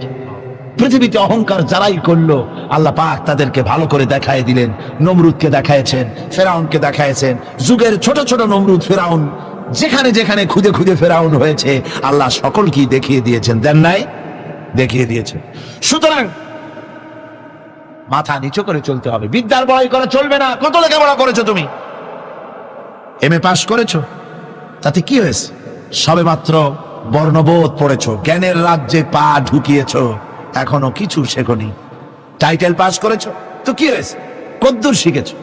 পৃথিবীতে অহংকার যারাই করলো আল্লাহ পাক তাদেরকে ভালো করে দেখায় দিলেন। নমরুদকে দেখায়ছেন, ফেরাউনকে দেখায়ছেন, যুগের ছোট ছোট নমরুদ ফেরাউন যেখানে যেখানে খুদে খুদে ফেরাউন হয়েছে আল্লাহ সকলকেই দেখিয়ে দিয়েছেন, দেন নাই? দেখিয়ে দিয়েছেন। সুতরাং মাথা নিচু করে চলতে হবে, বিদ্যার বড়াই করা চলবে না। কত লেখাপড়া করেছো তুমি? এমএ পাস করেছো, তাতে কি হয়েছে? সবে মাত্র বর্ণবোধ পড়েছো, জ্ঞানের রাজ্যে পা ঢুকিয়েছো, এখনো কিছু শেখনি। টাইটেল পাস করেছো, তো কি হয়েছে? কদ্দুর শিখেছো?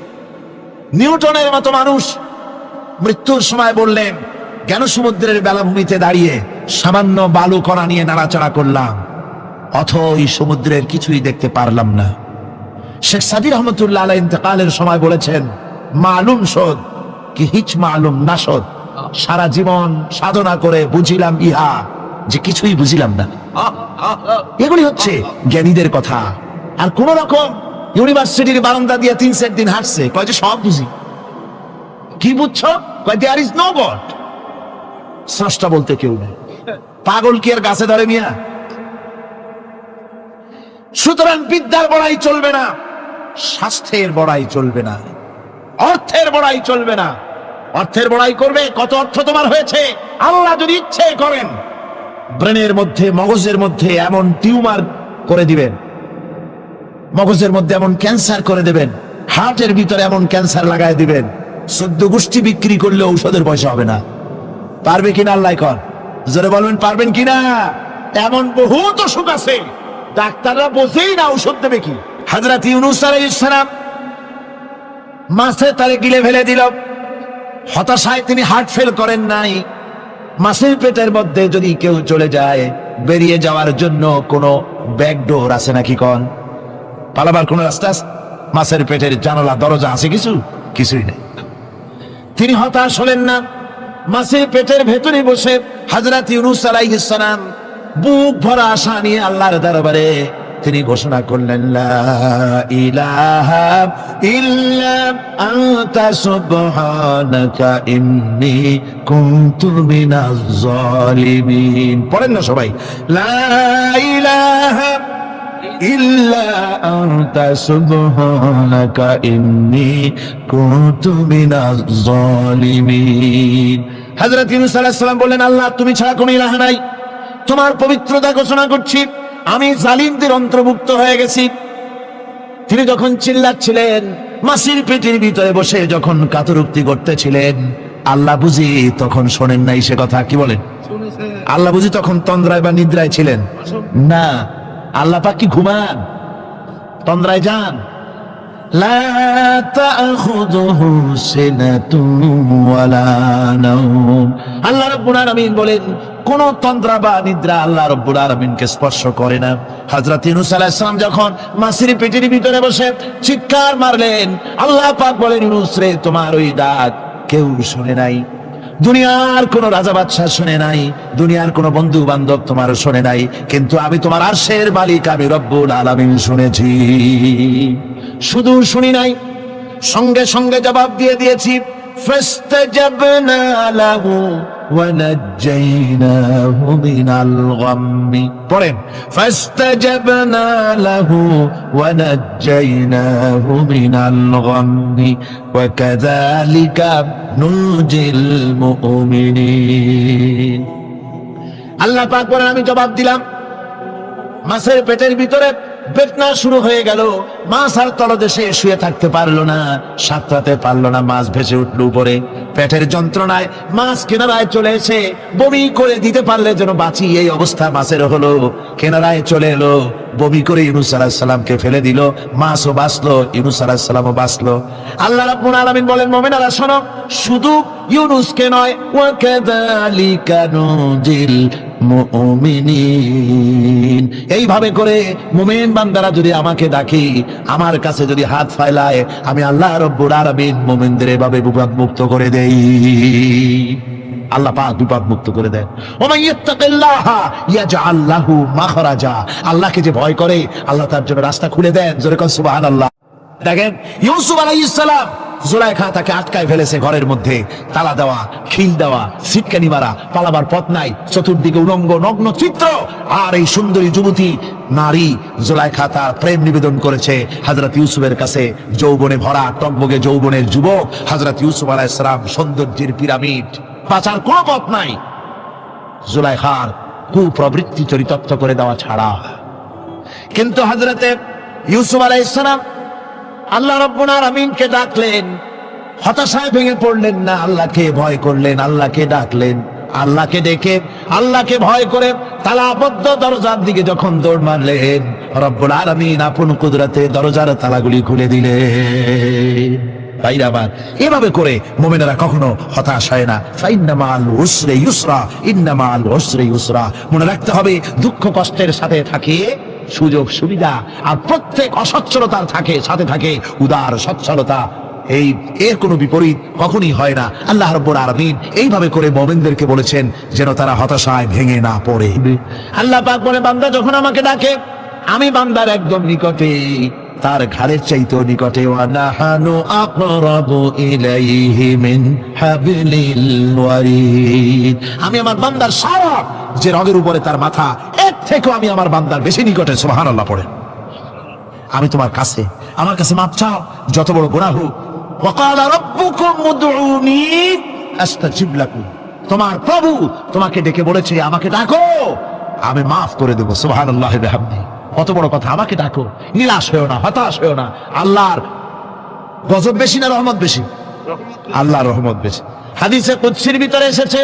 নিউটনের মতো মানুষ মৃত্যুর সময় বললেন, জ্ঞান সমুদ্রের বেলাভূমিতে দাঁড়িয়ে সামান্য বালু কণা নিয়ে নাড়াচাড়া করলাম, অথই সমুদ্রের কিছুই দেখতে পারলাম না। শেখ সাদী রহমতুল্লাহ আলাইহি ইন্তেকালের সময় বলেছেন, মালুম শোধ কি হিচ মালুম না শোধ, সারা জীবন সাধনা করে বুঝিলাম ইহা যে কিছুই বুঝিলাম না। এগুলি হচ্ছে জ্ঞানীদের কথা। আর কোন রকম ইউনিভার্সিটির বারান্দা দিয়ে 3-4 দিন হাঁটছে, কয় যে সব বুঝি। কি বুঝছো? কয় দেয়ার ইজ নো গড, স্রষ্টা বলতে কেউ নেই। পাগল কি আর গাছে ধরে মিয়া? সুতরাং বিদ্যার বড়াই চলবে না, স্বাস্থ্যের বড়াই চলবে না, অর্থের বড়াই চলবে না। অর্থের বড়াই করবে, কত অর্থ তোমার হয়েছে? আল্লাহ যদি ইচ্ছে করেন ব্রেনের মধ্যে, মগজের মধ্যে এমন টিউমার করে দিবেন, মগজের মধ্যে এমন ক্যান্সার করে দেবেন, হার্টের ভিতরে এমন ক্যান্সার লাগায় দিবেন, 14 গোষ্ঠী বিক্রি করলে ঔষধের পয়সা হবে না। পারবে কিনা আল্লাহ কর, জোরে বলবেন পারবেন কিনা? এমন বহুত অসুখ আছে ডাক্তাররা বোঝেই না ঔষধ দেবে কি। হযরত ইউনূস আলাইহিস সালাম মাছে তারে গিলে ফেলে দিল, হতাশায় তিনি হার্ট ফেল করেন নাই। মাছের পেটের মধ্যে যদি কেউ চলে যায়, বেরিয়ে যাওয়ার জন্য কোনো ব্যাকডোর আছে নাকি? কোন পালাবার কোন রাস্তা আছে? মাছের পেটের জানালা দরজা আছে কিছু? কিছুই নেই। তিনি হতাশ হলেন না, মাছের পেটের ভেতরে বসে হযরত ইউনূস আলাইহিস সালাম বুক ভরা আশা নিয়ে আল্লাহর দরবারে তিনি ঘোষণা করলেন, লা ইলাহা ইল্লা আনতা সুবহানাকা ইন্নী কুনতু মিনাজ জালিমিন। পড়েন না সবাই, লা ইলাহা ইল্লা আনতা সুবহানাকা ইন্নী কুনতু মিনাজ জালিমিন। হযরত ইউনূস আলাইহিস সালাম বললেন, আল্লাহ তুমি ছাড়া কোনো ইলাহ নাই, তোমার পবিত্রতা ঘোষণা করছি, আমি জালিমদের অন্তর্ভুক্ত হয়ে গেছি। তিনি যখন চিল্লাচ্ছিলেন, মাসির পেটের ভিতরে বসে যখন কাতরুক্তি করতেছিলেন, আল্লাহ বুঝি তখন শোনেন নাই সে কথা? কি বলেন? আল্লাহ বুঝি তখন তন্দ্রায় বা নিদ্রায় ছিলেন? না, আল্লাহ পাক কি ঘুমান? তন্দ্রায় যান? লা তাখুযুহু সিনাতুন ওয়ালা নাওম। আল্লাহ রাব্বুল আলামিন বলেন, কোন তন্দ্রা বা নিদ্রা আল্লাহ রাব্বুল আলামিনকে স্পর্শ করে না। হযরত ইউনূস আলাইহিস সালাম যখন মাছের পেটের ভিতরে বসে চিৎকার মারলেন, আল্লাহ পাক বলেন, ইউনূস রে, তোমার ওই ডাক কেউ শুনে নাই, দুনিয়ার কোন রাজা বাদশাহ শুনে নাই, দুনিয়ার কোন বন্ধু বান্ধব তোমার শুনে নাই, কিন্তু আমি তোমার আরশের মালিক, আমি রব্বুল আলামিন শুনেছি। শুধু শুনি নাই, সঙ্গে সঙ্গে জবাব দিয়ে দিয়েছি। ফাস্তাজাবনা লাহু ওয়া নাজ্জাইনাহু মিনাল গাম্মি। পড়েন, ফাস্তাজাবনা লাহু ওয়া নাজ্জাইনাহু মিনাল গাম্মি ওয়া কাযালিকা নুজিল মুমিনিন। আল্লাহ পাক বলেন, আমি জবাব দিলাম। মাছের পেটের ভিতরে বেদনা শুরু হয়ে গেল, মাছ আর তলদেশে শুয়ে থাকতে পারলো না, সাঁতরাতে পারলো না, মাছ ভেসে উঠলো উপরে। পেটের যন্ত্রণায় মাছ কিনারায় চলে এসে বমি করে দিতে পারলে যেন বাঁচি, এই অবস্থা মাছের হলো। কিনারায় চলে এলো, বমি করে ইউনূস আলাইহিস সালামকে ফেলে দিল, মাছও বাঁচলো, ইউনূস আলাইহিস সালামও বাঁচলো। আল্লাহ রাব্বুল আলামিন বলেন, মুমিনেরা শোনো, শুধু ইউনূসকে নয়, ওয়া কাযালিকা নুজিল মুমিনিন। এইভাবে করে মুমিন বান্দারা যদি আমাকে ডাকে, আমার কাছে যদি হাত ফাইলায়, আমি আল্লাহ রব্বুল আলামিন মুমিনদের এভাবে বিপদ মুক্ত করে দেই। আল্লাহ পাক বিপদ মুক্ত করে দেন। ওয়া ইয়াত্তাকিল্লাহা ইয়াজআল লাহু মাখরাজা। আল্লাহকে যে ভয় করে আল্লাহ তার জন্য রাস্তা খুলে দেন। জোরে কোন সুবহানাল্লাহ। দেখেন ইউসুফ আলাইহিস সালাম, জুলাইখা তাকে আটকায় ফেলেছে ঘরের মধ্যে, তালা দেওয়া, খিল দেওয়া, সিটকানি মারা, পালাবার পথ নাই, চতুর্দিকে উলঙ্গ নগ্ন চিত্র। আর এই সুন্দরী যুবতী নারী জুলাইখা তার প্রেম নিবেদন করেছে হযরত ইউসুফের কাছে। যৌবনে ভরা টকবগে যৌবনের যুবক হযরত ইউসুফ আলাইহিস সালাম, সৌন্দর্যের পিরামিড, বাঁচার কোনো পথ নাই জুলাইখার কুপ্রবৃত্তি চরিতার্থ করে দেওয়া ছাড়া। কিন্তু হযরতে ইউসুফ আলাইহিস সালাম আল্লাহ রাব্বুল আলামিনকে ডাকলেন, হতাশায় ভেঙে পড়লেন না, আল্লাহকে ভয় করলেন, আল্লাহকে ডাকলেন। আল্লাহকে ডেকে, আল্লাহকে ভয় করে তালাবদ্ধ দরজার দিকে যখন দৌড় মারলেন, রব্বুল আলামিন আপন কুদরতে দরজার তালাগুলি খুলে দিলেন। ভাইরা আমার, এভাবে করে মুমিনেরা কখনো হতাশ হয় না। ফাইন্না মাল উসরি ইউসরা, ইন্না মাল উসরি ইউসরা। মনে রাখতে হবে, দুঃখ কষ্টের সাথে থাকে সুযোগ সুবিধা, আর প্রত্যেক অসচ্ছলতার সাথে থাকে উদার সচ্ছলতা। এর কোনো বিপরীত কখনই হয় না। আল্লাহ রাব্বুল আলামিন এইভাবে করে মুমিনদেরকে বলেছেন যেন তারা হতাশায় ভেঙে না পড়ে। আল্লাহ পাক বলে, বান্দা যখন আমাকে ডাকে, আমি বান্দার একদম নিকটে, তার ঘাড়ের চাইতেও নিকটে। ওয়া নাহানু আকরাবু ইলাইহি মিন হাবলিল ওয়ারিদ। আমি আমার বান্দার সারা যে রগের উপরে তার মাথা, এর থেকেও আমি আমার বান্দার বেশি নিকটে। সুবহানাল্লাহ পড়ে। আমি তোমার কাছে, আমার কাছে মাপ চাও, যত বড় গুনাহ হোক। ওয়া ক্বালা রাব্বুকুম উদউনি আস্তাজিব লাকুম। তোমার প্রভু তোমাকে ডেকে বলেছে আমাকে ডাকো, আমি মাফ করে দেব। সুবহানাল্লাহি ওয়া বিহামদিহি। কত বড় কথা, আমাকে ডাকো, নিরাশ হয়েও না, হতাশ হয়েও না। আল্লাহর গজব বেশি না রহমত বেশি? আল্লাহর রহমত বেশি। হাদিসে কুদসির ভিতরে এসেছে,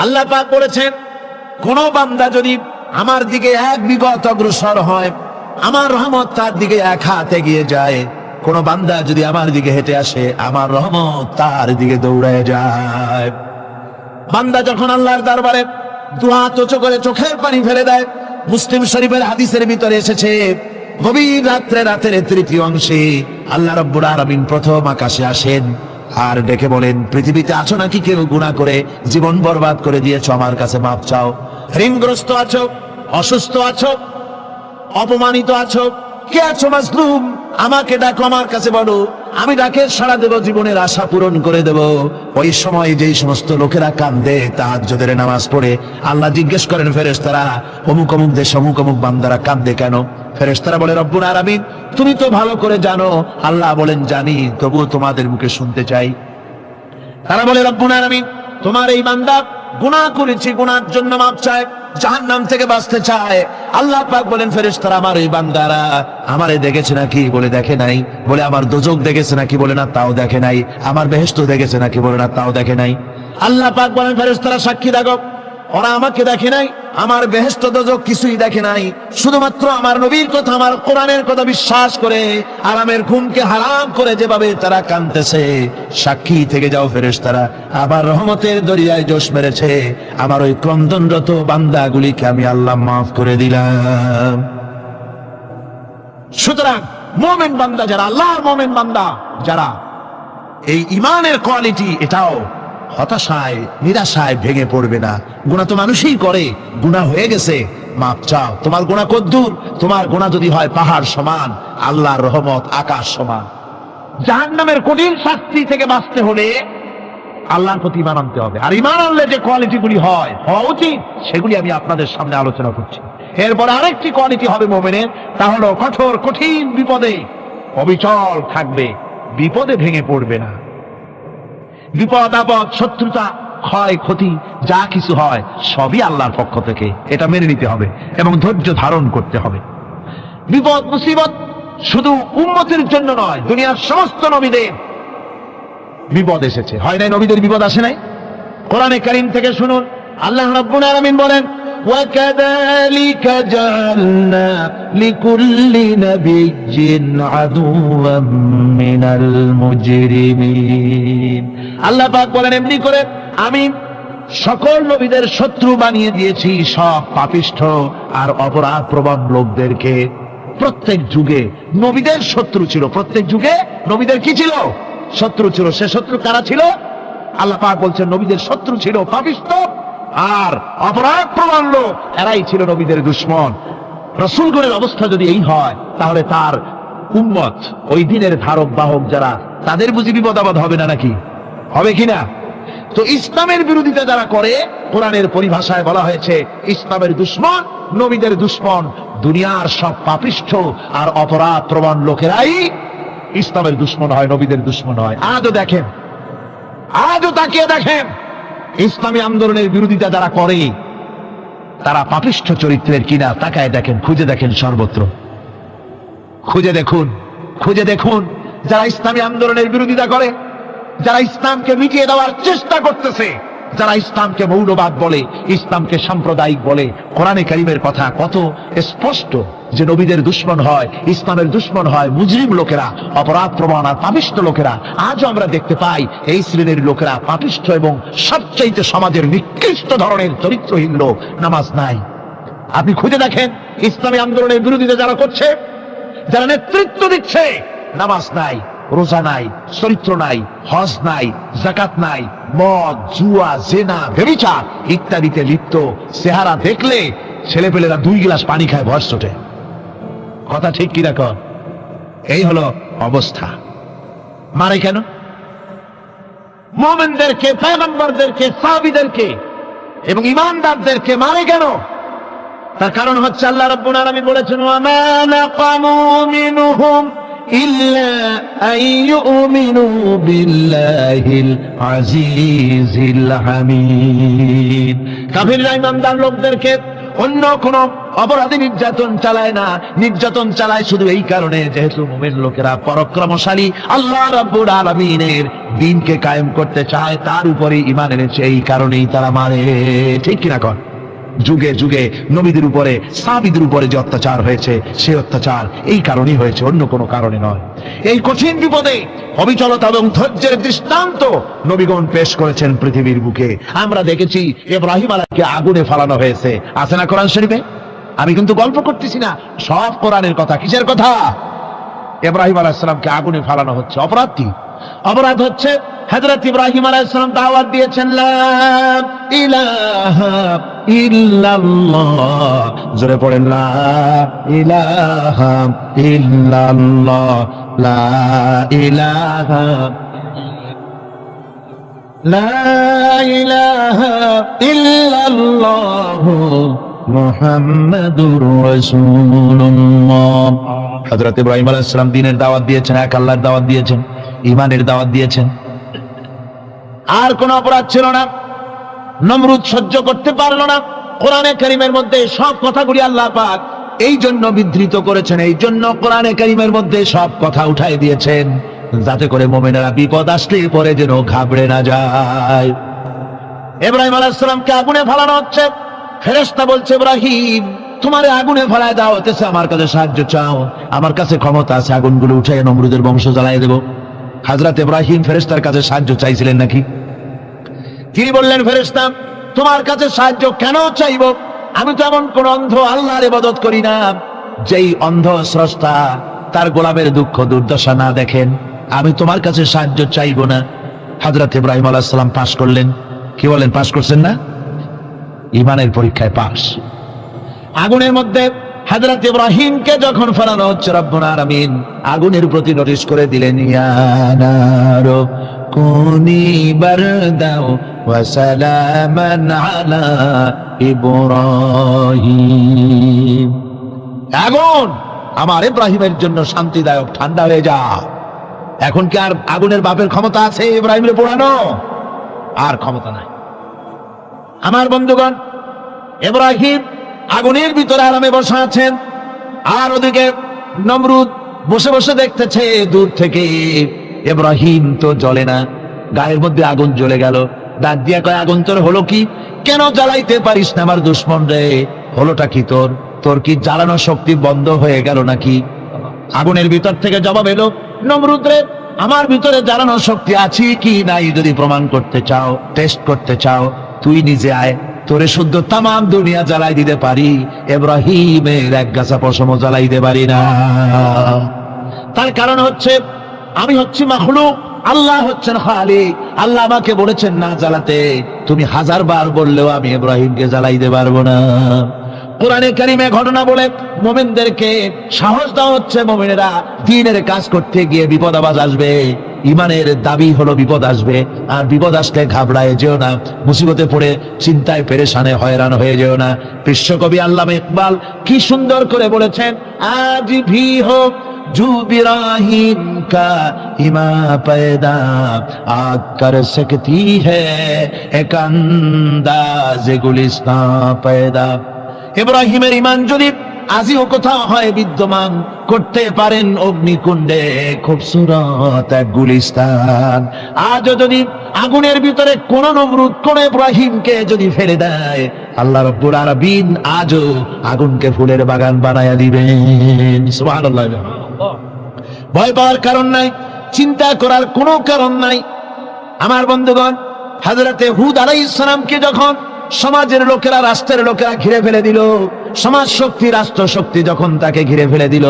আল্লাহ পাক বলেছেন, কোন বান্দা যদি আমার দিকে এক বিগত অগ্রসর হয়, আমার রহমত তার দিকে এক হাত এগিয়ে যায়। কোন বান্দা যদি আমার দিকে হেঁটে আসে, আমার রহমত তার দিকে দৌড়ায় যায়। বান্দা যখন আল্লাহর দরবারে দুহাত উঁচু করে চোখের পানি ফেলে দেয়, মুসলিম শরীফের হাদিসের ভিতরে এসেছে, গভীর রাতের তৃতীয় অংশে আল্লাহ রাব্বুল আলামিন প্রথম আকাশে আসেন আর ডেকে বলেন, পৃথিবীতে আছো নাকি কেউ গুনাহ করে জীবন বরবাদ করে দিয়েছো, আমার কাছে মাপ চাও। ঋণগ্রস্ত আছো, অসুস্থ আছো, অপমানিত আছো, কে আছো মাজলুম, আমাকে ডাকো, আমার কাছে বলো, আমি ডাকে সাড়া দেব, জীবনের আশা পূরণ করে দেব। ওই সময় যেই সমস্ত লোকেরা কান্দে তাহাজ্জুদের নামাজ পড়ে, আল্লাহ জিজ্ঞেস করেন ফেরেশতারা, অমুক অমুক দেশ অমুক অমুক বান্দারা কান্দে কেন? ফেরেশতারা বলে, রব্বুল আলামিন তুমি তো ভালো করে জানো। আল্লাহ বলেন, জানি, তবুও তোমাদের মুখে শুনতে চাই। তারা বলে, রব্বুল আলামিন তোমার এই বান্দা গুনাহ করেছে, গুনার জন্য মাপ চায়, জাহান্নাম থেকে বাঁচতে চায়। আল্লাহ পাক বলেন, ফেরেশতারা আমার এই বান্দারা আমারে দেখেছে নাকি? বলে দেখে নাই। বলে আমার দোজখ দেখেছে নাকি? বলে না, তাও দেখে নাই। আমার বেহেশত দেখেছে নাকি? বলে না, তাও দেখে নাই। আল্লাহ পাক বলেন, ফেরেশতারা সাক্ষী থাকো, ওরা আমাকে দেখে নাই, আমার বেহেশত দোজখ কিছুই দেখে নাই, শুধুমাত্র আমার নবীর কথা, আমার কোরআনের কথা বিশ্বাস করে আরামের ঘুমকে হারাম করে যেভাবে তারা কাঁদতেছে, সাক্ষী থেকে যাও ফেরেশতারা, আবার রহমতের দরিয়ায় জোশ মেরেছে, আমার ওই ক্রন্দনরত বান্দাগুলিকে আমি আল্লাহ মাফ করে দিলাম। সুতরাং মুমিন বান্দা যারা, আল্লাহর মুমিন বান্দা যারা, এই ঈমানের কোয়ালিটি, এটাও হতাশায় নিরাশায় ভেঙে পড়বে না। গুনাহ তো মানুষই করে, গুনাহ হয়ে গেছে, মাপ চাও। তোমার গুনাহ কদ্দুর? তোমার গুনাহ যদি হয় পাহাড় সমান, আল্লাহর রহমত আকাশ সমান। জাহান্নামের কঠিন শাস্তি থেকে বাঁচতে হলে আল্লাহর প্রতি ঈমান আনতে হবে। আর ঈমান আনলে যে কোয়ালিটিগুলি হওয়া উচিত, সেগুলি আমি আপনাদের সামনে আলোচনা করছি। এরপর আরেকটি কোয়ালিটি হবে মুমিনের, তা হলো কঠোর কঠিন বিপদে অবিচল থাকবে, বিপদে ভেঙে পড়বে না। বিপদ আপদ, শত্রুতা, ক্ষয় ক্ষতি যা কিছু হয় সবই আল্লাহর পক্ষ থেকে, এটা মেনে নিতে হবে এবং ধৈর্য ধারণ করতে হবে। বিপদ মুসিবত শুধু উম্মতের জন্য নয়, দুনিয়ার সমস্ত নবীদের বিপদ এসেছে, হয় নাই? নবীদের বিপদ আসে নাই? কোরআনে কারীম থেকে শুনুন, আল্লাহ রাব্বুল আলামিন বলেন, وَكَذَلِكَ جَعَلْنَا لِكُلِّ نَبِيٍّ عَدُوًّا مِنَ الْمُجْرِمِينَ। আল্লাহ পাক বলেন, এমনি করে আমি সকল নবীদের শত্রু বানিয়ে দিয়েছি, সব পাপিষ্ঠ আর অপরাধ প্রবণ লোকদেরকে। প্রত্যেক যুগে নবীদের শত্রু ছিল, প্রত্যেক যুগে নবীদের কি ছিল? শত্রু ছিল। সে শত্রু কারা ছিল? আল্লাহ পাক বলছেন নবীদের শত্রু ছিল পাপিষ্ঠ আর অপরাধ প্রবণ লোক, এরাই ছিল নবীদের দুশমন। রাসূলগণের অবস্থা যদি এই হয়, তাহলে তার উম্মত, ওই দিনের ধারক বাহক যারা, তাদের বুঝি বিপদ আপদ হবে না নাকি? হবে কিনা? তো ইসলামের বিরোধিতা যারা করে, কোরআনের পরিভাষায় বলা হয়েছে ইসলামের দুশমন, নবীদের দুশমন। দুনিয়ার সব পাপিষ্ঠ আর অপরাধ প্রবণ লোকেরাই ইসলামের দুশমন হয়, নবীদের দুশমন হয়। আজও দেখেন, আজও তাকিয়ে দেখেন, ইসলামী আন্দোলনের বিরোধিতা যারা করে তারা পাপিষ্ঠ চরিত্রের কিনা তাকায় দেখেন, খুঁজে দেখেন সর্বত্র, খুঁজে দেখুন, খুঁজে দেখুন। যারা ইসলামী আন্দোলনের বিরোধিতা করে, যারা ইসলামকে মিটিয়ে দেওয়ার চেষ্টা করতেছে, যারা ইসলামকে মৌলবাদ বলে, ইসলামকে সাম্প্রদায়িক বলে, কোরআনে কারীমের কথা কত স্পষ্ট যে নবীদের দুশমন হয়, ইসলামের দুশমন হয় মুজরিম লোকেরা, অপরাধ প্রবণ আর পাপিষ্ঠ লোকেরা। আজও আমরা দেখতে পাই এই শ্রেণীর লোকেরা পাপিষ্ঠ এবং সবচাইতে সমাজের নিকৃষ্ট ধরনের চরিত্রহীন লোক। নামাজ নাই। আপনি খুঁজে দেখেন ইসলামী আন্দোলনের বিরোধিতা যারা করছে, যারা নেতৃত্ব দিচ্ছে, নামাজ নাই, রোজা নাই, চরিত্র নাই, হজ নাই, যাকাত নাই, মদ, জুয়া, জেনা, ব্যভিচার ইত্যাদিতে লিপ্ত। চেহারা দেখলে ছেলেপেলেরা 2 গ্লাস পানি খায়, ভয় ওঠে। কথা ঠিক কি রাখ? এই হলো অবস্থা। মারে কেন? মুমিনদেরকে, পয়গম্বরদেরকে, সাহাবীদেরকে এবং ঈমানদারদেরকে মারে কেন? তার কারণ হচ্ছে আল্লাহ রাব্বুল আলামিন বলেছেন ওয়া মা নাকামু মিনহুম ইল্লা আইয়ুমিনু বিল্লাহিল আজিজিল হামিদ। কাফিররা ঈমানদার লোকদেরকে অন্য কোন অপরাধী নির্যাতন চালায় না, নির্যাতন চালায় শুধু এই কারণে যেহেতু মুমিন লোকেরা পরাক্রমশালী, আল্লাহ রাব্বুল আলামিনের দ্বীনকে কায়েম করতে চায়, তার উপরে ঈমান এনেছে, এই কারণেই তারা মারে। ঠিক কিনা কর? যুগে যুগে নবীদের উপরে, সাহাবীদের উপরে যে অত্যাচার হয়েছে, সেই অত্যাচার এই কারণেই হয়েছে, অন্য কোনো কারণে নয়। এই কঠিন বিপদে অবিচলতা এবং ধৈর্যের দৃষ্টান্ত নবীগণ পেশ করেছেন পৃথিবীর বুকে। আমরা দেখেছি ইব্রাহিম আলাইহিসসালামকে আগুনে ফালানো হয়েছে, আছে না কোরআন শরীফে? আমি কিন্তু গল্প করতেছি না, সব কোরআনের কথা। কিসের কথা? ইব্রাহিম আলাইহিস সালামকে আগুনে ফালানো হচ্ছে। অপরাধ কি? অপরাধ হচ্ছে হযরত ইব্রাহিম আলাইহিস সালাম দাওয়াত দিয়েছেন লা ইলাহা ইল্লাল্লাহ। জোরে পড়েন লা ইলাহা ইল্লাল্লাহ, লা ইলাহা, লা ইলাহা ইল্লাল্লাহ মুহাম্মাদুর রাসূলুল্লাহ। হযরত ইব্রাহিম আলাইহিস সালাম দ্বীনের দাওয়াত দিয়েছেন, এক আল্লাহর দাওয়াত দিয়েছেন, ঈমানের দাওয়াত দিয়েছেন। আর কোন অপরাধ ছিল না। নমরুদ সহ্য করতে পারলো না। কোরআনে কারীমের মধ্যে সব কথাগুলি আল্লাহ পাক এই জন্য বিধৃত করেছেন, এই জন্য কোরআনে কারীমের মধ্যে সব কথা উঠাই দিয়েছেন, যাতে করে মুমিনেরা বিপদ আসলে পরে যেন ঘাবড়ে না যায়। ইব্রাহিম আলাইহিস সালামকে আগুনে ফেলানো হচ্ছে। ফেরেশতা বলছে ইব্রাহিম তোমারে আগুনে ফেলায় দেওয়া হতেছে, আমার কাছে সাহায্য চাও, আমার কাছে ক্ষমতা আছে, আগুনগুলো উঠাই নমরুদের বংশ জ্বালিয়ে দেব। হযরত ইব্রাহিম ফেরেশতার কাছে সাহায্য চাইছিলেন নাকি? তিনি বললেন ফেরেশতা তোমার কাছে সাহায্য কেন চাইব? আমি তো এমন কোন অন্ধ আল্লাহর ইবাদত করি না যেই অন্ধ স্রষ্টা তার গোলামের দুঃখ দুর্দশা না দেখেন। আমি তোমার কাছে সাহায্য চাইব না। হযরত ইব্রাহিম আলাইহিস সালাম পাশ করলেন। কি বলেন, পাশ করছেন না? ঈমানের পরীক্ষায় পাশ। আগুনের মধ্যে হযরত ইব্রাহিমকে যখন ফেলানো হচ্ছে, রব্বুল আলামিন আগুনের প্রতি নোটিশ করে দিলেন ইয়া নারু কুনি বারদাও ওয়া সালামান আলা ইব্রাহিম। আগুন আমার ইব্রাহিমের জন্য শান্তিদায়ক, ঠান্ডা হয়ে যা। এখন কি আর আগুনের বাপের ক্ষমতা আছে ইব্রাহিমের পোড়ানো? আর ক্ষমতা নাই। আমার বন্ধুগণ, ইব্রাহিম আগুনের ভিতরে আরামে বসে আছেন, আর ওদিকে নমরুদ বসে বসে দেখতেছে দূর থেকে। ইব্রাহিম তো জ্বলে না, গায়ের মধ্যে আগুন জ্বলে গেল। ডাক দিয়া কয় আগুন তোর হলো কি? কেন জ্বালাইতে পারিস না আমার দুশমন রে? হলোটা কি তোর? তোর কি জ্বালানো শক্তি বন্ধ হয়ে গেল নাকি? আগুনের ভিতর থেকে জবাব এলো, নমরুদ রে আমার ভিতরে জ্বালানো শক্তি আছে কি নাই যদি প্রমাণ করতে চাও, টেস্ট করতে চাও, তুই নিজে আয়, তোরে শুদ্ধ তামাম দুনিয়া জ্বালাই দিতে পারি, ইব্রাহিমের এক গাছা পশম জ্বালাই দিতে পারি না। তার কারণ হচ্ছে আমি হচ্ছি মাখলুক, আল্লাহ হচ্ছেন খালিক। আল্লাহ আমাকে বলেছেন না জ্বালাতে, তুমি 1000 বার বললেও আমি ইব্রাহিমকে জ্বালাইতে পারবো না। কোরআনে কারিমে ঘটনা বলে মুমিনদেরকে সাহস দেওয়া হচ্ছে, মুমিনেরা দ্বীনের কাজ করতে গিয়ে বিপদ আবাজ আসবে, ইমানের দাবি হলো বিপদ আসবে, আর বিপদ আসলে ঘাবড়ায় যেও না, মুসিবতে পড়ে চিন্তায় পেরেশানে হয়রান হয়ে যেও না। বিশ্বকবি আল্লামা ইকবাল কি সুন্দর করে বলেছেন, আজ ভি হোক जो इब्राहिम का इमा पैदा आग कर सकती है एक अंदाज गुलिस्तां पैदा। ইব্রাহিমের ঈমান যদি আজিও কোথাও হয় বিদ্যমান, করতে পারেন অগ্নিকুণ্ডে খুবসুরত এক গুলিস্তান। আজও যদি আগুনের ভিতরে কোন নমরুদ কোন ইব্রাহিমকে যদি ফেলে দেয়, আল্লাহ রাব্বুল আলামিন আজও আগুনকে ফুলের বাগান বানায়া দিবেন। সুবহানাল্লাহ। ভয় পাওয়ার কারণ নাই, চিন্তা করার কোনো কারণ নাই। আমার বন্ধুগণ, হযরতে হুদ আলাইহিস সালামকে যখন সমাজের লোকেরা, রাষ্ট্রের লোকেরা ঘিরে ফেলে দিল, সমাজ শক্তি, রাষ্ট্র শক্তি যখন তাকে ঘিরে ফেলে দিল,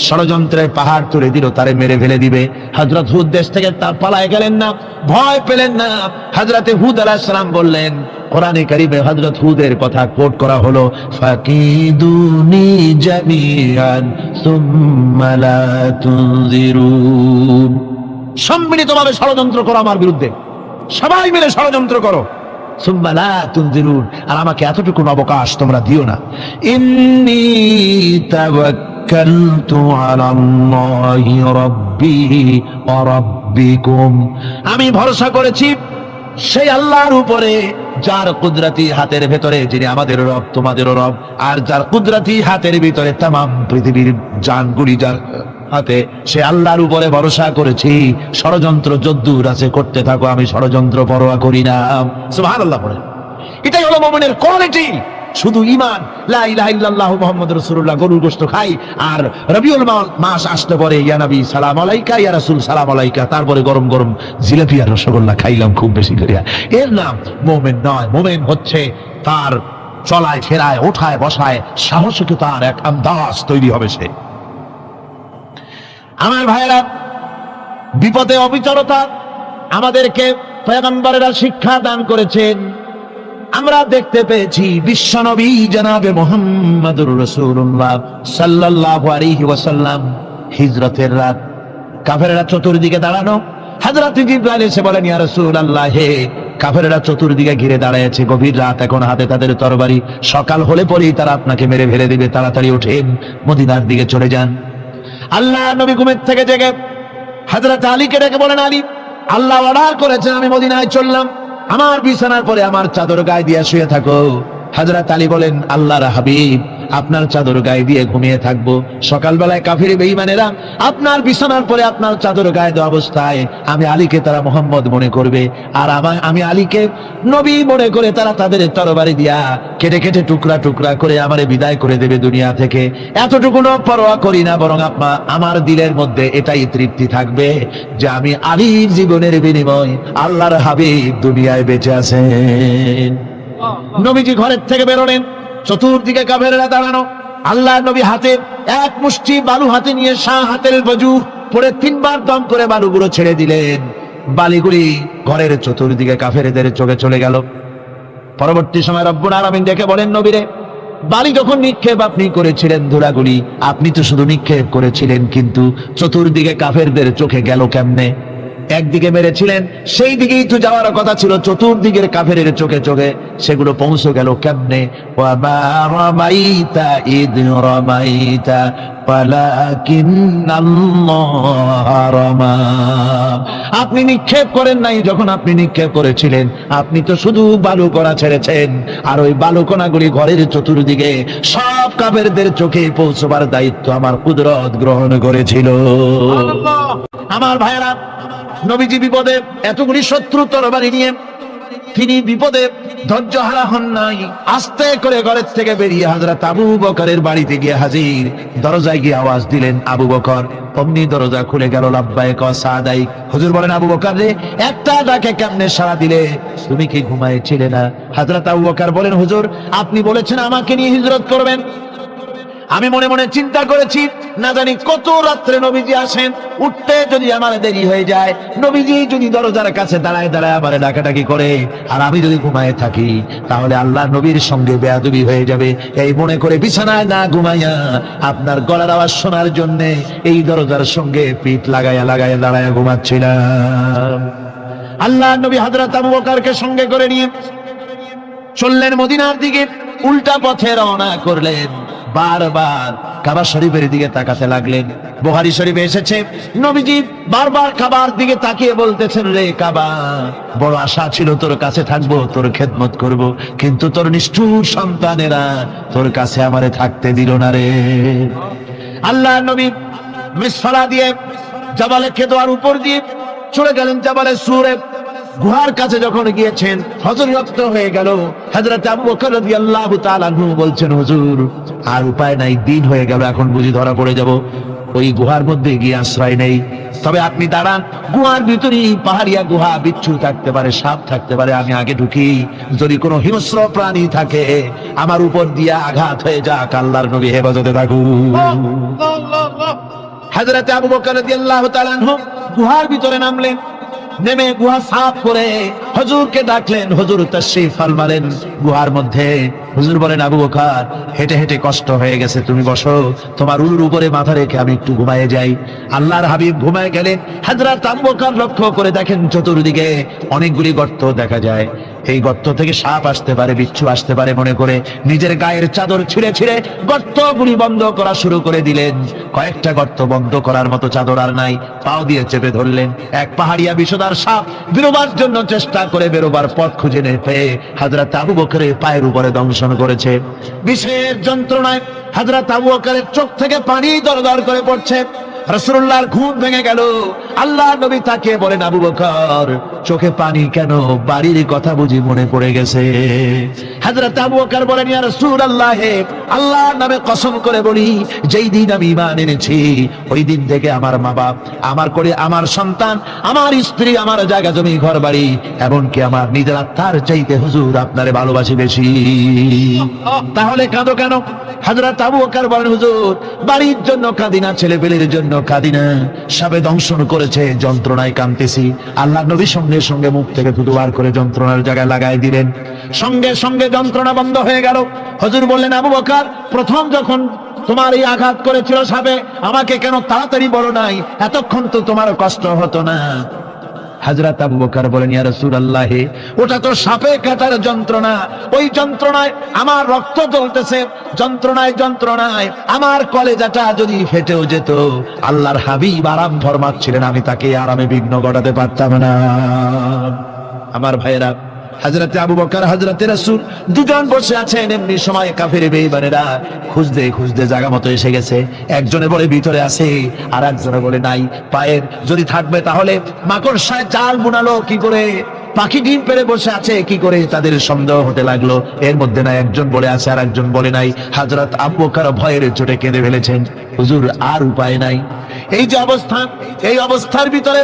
ষড়যন্ত্রের পাহাড় তুলে দিল, তারে মেরে ফেলে দিবে, হযরত হুদ দেশ থেকে তার পালায় গেলেন না, ভয় পেলেন না। হযরতে হুদ আলাইহিস সালাম বললেন, কোরআনে কারিমে হযরত হুদের কথা কোট করা হলো, ফাকিদুনি জামিআন সুম্মা লা তুনজিরুন। সম্মিলিতভাবে ষড়যন্ত্র করো আমার বিরুদ্ধে, সবাই মিলে ষড়যন্ত্র করো, সুম্মা লা তুনজিরুন, আর আমাকে এতটুকু অবকাশ তোমরা দিও না। ইন্নী তাওয়াক্কালতু আলাল্লাহি রাব্বি ওয়া রাব্বিকুম, আমি ভরসা করেছি সেই আল্লাহর উপরে যার কুদরতি হাতের ভেতরে, যিনি আমাদের রব তোমাদেরও রব, আর যার কুদরতি হাতের ভিতরে তামাম পৃথিবীর জানগুলি যার হাতে, সে আল্লাহর উপরে ভরসা করেছি। ষড়যন্ত্র যদ্দূর আছে করতে থাকো, আমি ষড়যন্ত্র পরোয়া করি না। সুবহানাল্লাহ পড়ে। এটাই হলো মুমিনের কোয়ালিটি। শুধু ঈমান, লা ইলাহা ইল্লাল্লাহ মুহাম্মাদুর রাসূলুল্লাহ, গরুর গোশত খাই, আর রবিউল মাস আসতে পরে ইয়া নবী সালাম আলাইকা, ইয়া রাসূল সালাম আলাইকা, তারপরে গরম গরম জিলাপি আর রসগোল্লা খাইলাম খুব বেশি করিয়া, এর নাম মুমিন নয়। মুমিন হচ্ছে তার চলায় ফেরায়, ওঠায় বসায় সাহসিকতার এক আন্দাজ তৈরি হবে সে। আমার ভাইয়েরা, বিপদে অবিচলতা আমাদেরকে পয়গম্বরেরা শিক্ষা দান করেছেন। আমরা দেখতে পেয়েছি বিশ্বনবী জনাবে মুহাম্মদুর রাসূলুল্লাহ সাল্লাল্লাহু আলাইহি ওয়াসাল্লাম হিজরতের রাত, কাফেররা চতুর্দিকে দাঁড়ানো, হযরত জিবরাইল এসে বলেন, ইয়া রাসূলুল্লাহ, হে কাফেররা চতুর্দিকে ঘিরে দাঁড়িয়েছে, গভীর রাত, এখন হাতে তাদের তরবারি, সকাল হলে পরেই তারা আপনাকে মেরে ফেলে দিবে, তাড়াতাড়ি ওঠেন, মদিনার দিকে চলে যান। আল্লাহ নবী ঘুমের থেকে জেগে হযরত আলীকে ডেকে বলেন, আলী, আল্লাহ অর্ডার করেছেন আমি মদিনায় চললাম, আমার বিছানার পরে আমার চাদর গায়ে দিয়ে শুয়ে থাকো। হযরত আলী বলেন, আল্লাহর হাবিব, আপনার চাদর গায়ে দিয়ে ঘুমিয়ে থাকবো, সকালবেলায় কাফির বেঈমানেরা আপনার বিছানার পরে আপনার চাদর গায়ে দেওয়া অবস্থায় আমি আলীকে তারা মুহাম্মদ মনে করবে, আর আমি আলীকে নবী মনে করে তারা তাদের তরবারি দিয়া কেটে কেটে টুকরা টুকরা করে আমারে বিদায় করে দেবে দুনিয়া থেকে। এতটুকুনো পরোয়া করি না, বরং আমার দিলের মধ্যে এটাই তৃপ্তি থাকবে যে আমি আলীর জীবনের বিনিময় আল্লাহর হাবিব দুনিয়ায় বেঁচে আছেন। নবীজি ঘরের থেকে বেরোলেন, চতুর্দিকে কাফেররা দাঁড়ানো, আল্লাহ নবী হাতে এক মুষ্টি বালু হাতে নিয়ে হাতের বজু পরে 3 বার দম করে বালুগুলো ছেড়ে দিলেন। বালিগুলি ঘরের চতুর্দিকে কাফেরদের চোখে চলে গেল। পরবর্তী সময় রব্বুল আলামিন দেখে বলেন, নবীরে, বালি যখন নিক্ষেপ আপনি করেছিলেন, ধুলাগুলি আপনি তো শুধু নিক্ষেপ করেছিলেন, কিন্তু চতুর্দিকে কাফেরদের চোখে গেল কেমনে? একদিকে মেরেছিলেন, সেই দিকেই তো যাওয়ার কথা ছিল, চতুর্দিকের কাফেরের চোখে চোখে সেগুলো পৌঁছে গেল কেমনে? ওয়ামা রামাইতা ইদ রামাইতা ওয়ালাকিন্নাল্লাহ রামা। আপনি নিক্ষেপ করেন নাই, যখন আপনি নিক্ষেপ করেছিলেন আপনি তো শুধু বালুকণা ছেড়েছেন, আর ওই বালুকণাগুলি ঘরের চতুর্দিকে সব কাফেরদের চোখে পৌঁছবার দায়িত্ব আমার কুদরত গ্রহণ করেছিল। আমার ভাইয়েরা, নবীজি বিপদে এতগুলি শত্রু তরবারি নিয়ে তিনি বিপদে ধৈর্য হারা হন নাই, আস্তে করে ঘরের থেকে বেরিয়ে হযরত আবু বকরের বাড়িতে গিয়ে হাজির। দরজায় গিয়ে আওয়াজ দিলেন আবু বকর, অমনি দরজা খুলে গেল। লাব্বাইক ওয়া সাদাইক। হুজুর বলেন, আবু বকর রে, একটা ডাকে কেমনে সাড়া দিলে? তুমি কি ঘুমাইছিলে না? হযরত আবু বকর বলেন, হুজুর আপনি বলেছেন আমাকে নিয়ে হিজরত করবেন, আমি মনে মনে চিন্তা করেছি না জানি কত রাত্রে নবীজি আসেন, উঠতে যদি আমার দেরি হয়ে যায়, নবীজি যদি দরজার কাছে দাঁড়ায় দাঁড়ায় আমার ডাকাডাকি করে আর আমি যদি ঘুমায় থাকি, তাহলে আল্লাহ নবীর সঙ্গে বেয়াদবি হয়ে যাবে। এই মনে করে বিছানায় না ঘুমাইয়া আপনার গলার আওয়াজ শোনার জন্য এই দরজার সঙ্গে পিঠ লাগাইয়া লাগাইয়া দাঁড়ায় ঘুমাচ্ছিলাম। আল্লাহ নবী হযরত আবু বকরকে সঙ্গে করে নিয়ে চললেন মদিনার দিকে, উল্টা পথে রওনা করলেন। বারবার কাবা শরীফের দিকে তাকাতে লাগলেন। বুখারী শরীফে এসেছে, নবীজি বারবার কাবার দিকে তাকিয়ে বলতেছেন, রে কাবা, বড় আশা ছিল তোর কাছে থাকবো, তোর খেদমত করব, কিন্তু তোর নিষ্ঠুর সন্তানেরা তোর কাছে আমারে থাকতে দিল না রে। আল্লাহ নবী মিসফালা দিয়ে জাবালে কেদোয়ার উপর দিয়ে চলে গেলেন জাবালে সুরে। গুহার কাছে যখন গিয়েছেন, ফজর রক্ত হয়ে গেল। হযরত আবু বকর রাদিয়াল্লাহু তাআলা আনহু বলছেন, হুজুর আর উপায় নাই, দিন হয়ে গেল, এখন বুঝি ধরা পড়ে যাব, ওই গুহার মধ্যে গিয়ে আশ্রয় নেই। তবে আপনি দাঁড়ান, গুহার ভিতরেই পাহাড়িয়া গুহা, বিচ্ছু থাকতে পারে, সাপ থাকতে পারে, আমি আগে ঢুকি, যদি কোনো হিংস্র প্রাণী থাকে আমার উপর দিয়ে আঘাত হয়ে যাক, আল্লাহর নবী হেফাজতে থাকুন। হযরত আবু বকর রাদিয়াল্লাহু তাআলা আনহু গুহার ভিতরে নামলেন। নেমে গুহা সাফ করে হুজুরকে ডাকলেন। হুজুর তাশরীফ ফরমালেন গুহার মধ্যে। হুজুর বলেন, আবু বকর হেঁটে হেঁটে কষ্ট হয়ে গেছে, তুমি বসো, তোমার উলুর উপরে মাথা রেখে আমি একটু ঘুমায়ে যাই। আল্লাহর হাবিব ঘুমায় গেলেন। হযরত আবু বকর লক্ষ্য করে দেখেন চতুর্দিকে অনেকগুলি গর্ত দেখা যায়। এই গর্ত থেকে সাপ আসতে পারে, বিচ্ছু আসতে পারে মনে করে নিজের গায়ের চাদর ছিঁড়ে ছিঁড়ে গর্তগুলি বন্ধ করা শুরু করে দিলেন। কয়েকটা গর্ত বন্ধ করার মতো চাদর আর নাই, পাও দিয়ে চেপে ধরলেন। এক পাহাড়িয়া বিষধর সাপ বেরোবার জন্য চেষ্টা করে বেরোবার পথ খুঁজে না পেয়ে হযরত আবু বকরের পায়ের উপরে দংশন করেছে। বিষের যন্ত্রণায় হযরত আবু বকরের চোখ থেকে পানি দরদর করে পড়ছে। রাসূলুল্লাহর ঘুম ভেঙে গেল। আল্লাহ নবী তাকিয়ে বলেন, আবু বকর চোখে পানি কেন? বাড়ির কথা বুঝি মনে পড়ে গেছে? হযরত আবু বকর বলেন, ইয়া রাসূলুল্লাহ, আল্লাহর নামে কসম করে বলি, যেই দিন আমি ঈমান এনেছি ওই দিন থেকে আমার মা বাপ, আমার করে আমার সন্তান, আমার স্ত্রী, আমার জায়গা জমি ঘর বাড়ি, এমনকি আমার নিজের আত্মার চাইতে হুজুর আপনারে ভালোবাসি বেশি। তাহলে কাঁদো কেন? হযরত আবু বকর বলেন, হুজুর বাড়ির জন্য কাঁদি না, ছেলে পেলের জন্য কাঁদি না, সাপে দংশন করেছে, যন্ত্রণায় কাঁদতেছি। আল্লাহ নবী সঙ্গে সঙ্গে মুখ থেকে থুতু বার করে যন্ত্রণার জায়গায় লাগাই দিলেন। সঙ্গে সঙ্গে যন্ত্রণা বন্ধ হয়ে গেল। হুজুর বললেন, আবু বকর প্রথম যখন তোমার এই আঘাত করেছিল সাপে, আমাকে কেন তাড়াতাড়ি বলো নাই? এতক্ষণ তো তোমার কষ্ট হতো না। হযরত আবু বকর বলেন, ইয়া রাসূলুল্লাহ, ওটা তো সাপে কাটার যন্ত্রণা, ওই যন্ত্রণায় আমার রক্ত জ্বলতেছে, যন্ত্রণায় যন্ত্রণায় আমার কলেজাটা যদি ফেটেও যেত। আল্লাহর হাবিব আরাম ফরমাচ্ছিলেন, আমি তাকে আরামে বিঘ্ন ঘটাতে পারতাম না। আমার ভাইয়েরা, হযরত আবু বকর হযরত রাসূল দুজন বসে আছেন। এমনি সময় কাফের বেঈমানেরা খুঁজতে খুঁজতে জায়গা মতো এসে গেছে। একজনে বলে ভিতরে আছে, আর একজনে বলে নাই। পায়ের যদি থাকবে তাহলে মাকড়সায় জাল বুনালো কি করে, পাখি ডিম পেড়ে বসে আছে কি করে, তাদের সন্দেহ হতে লাগলো। এর মধ্যে না একজন বলে আছে আর একজন বলে নাই। হযরত আবু বকর ভয়ের চোটে কেঁদে ফেলেছেন, হুজুর আর উপায় নাই। এই যে অবস্থা, এই অবস্থার ভিতরে,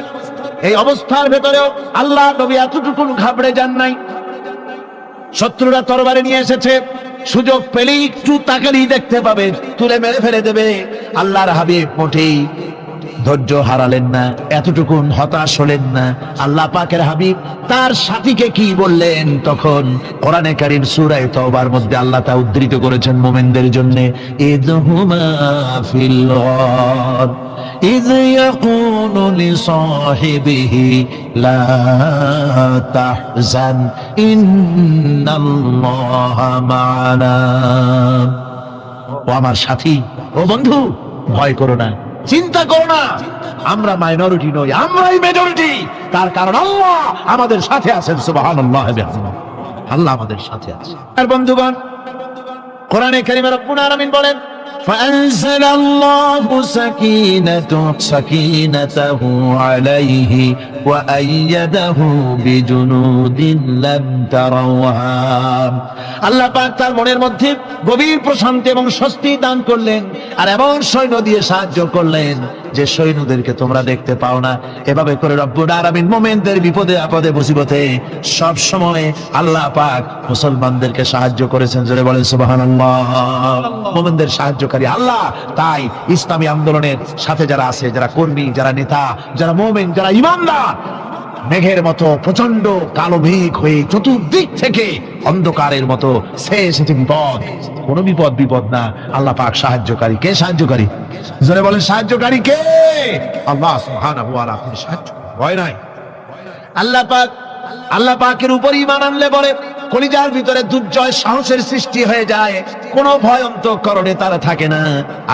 এই অবস্থার ভেতরেও আল্লাহ নবী এতটুকু ঘাবড়ে যান নাই। শত্রুরা তরবারি নিয়ে এসেছে, সুযোগ পেলেই একটু তাকালেই দেখতে পাবে, তুলে মেরে ফেলে দেবে। আল্লাহর হাবিব মোটেই ধৈর্য হারালেন না, এতটুকু হতাশ হলেন না। আল্লাহ পাকের হাবিব তার সাথীকে কি বললেন? তখন কোরআনে কারীম সূরা তাওবার মধ্যে আল্লাহ তা উদ্ধৃত করেছেন মুমিনদের জন্য, ইযহুমা ফিল গার إذ يقول لصاحبه لا تحزن إن الله معنا। ও আমার সাথী, ও বন্ধু, ভয় করো না, চিন্তা করো না, আমরা মাইনরিটি নই, আমরাই মেজরিটি। তার কারণ আল্লাহ আমাদের সাথে আছেন। সুবহানাল্লাহ, আল্লাহ আমাদের সাথে আছে। আর বন্ধুগণ, কোরআনে কারীমে রব্বুল আলামিন বলেন, فأنزل الله سكينته عليه وأيده بجنود لم تروها আল্লাহ পাক তার মনের মধ্যে গভীর প্রশান্তি এবং স্বস্তি দান করলেন আর এমন সৈন্য দিয়ে সাহায্য করলেন যে সৈন্যদেরকে তোমরা দেখতে পাও না। এভাবে করে রব্বুল আলামিন মুমিনদের বিপদে আপদে মুসিবতে সব সময় আল্লাহ পাক মুসলমানদেরকে সাহায্য করেছেন। জোরে বলেন সুবহানাল্লাহ। মুমিনদের সাহায্যকারী আল্লাহ। তাই ইসলামী আন্দোলনের সাথে যারা আছে, যারা কর্মী, যারা নেতা, যারা মুমিন, যারা ঈমানদার, মেঘের মতো প্রচন্ড কালো মেঘ হয়ে চতুর্দিক থেকে অন্ধকারের মতো শেষ বিপদ, কোন বিপদ না। আল্লাহ পাক সাহায্যকারী। কে সাহায্যকারী? জোরে বলেন সাহায্যকারী কে? আল্লাহ সুবহানাহু ওয়া তাআলা সাহায্য হয় নাই। আল্লাহ পাকের উপর ঈমান আনলে বলে কলিজার ভিতরে দুর্জয় সাহসের সৃষ্টি হয়ে যায়, কোনো ভয় অন্তঃকরণে তারা থাকে না।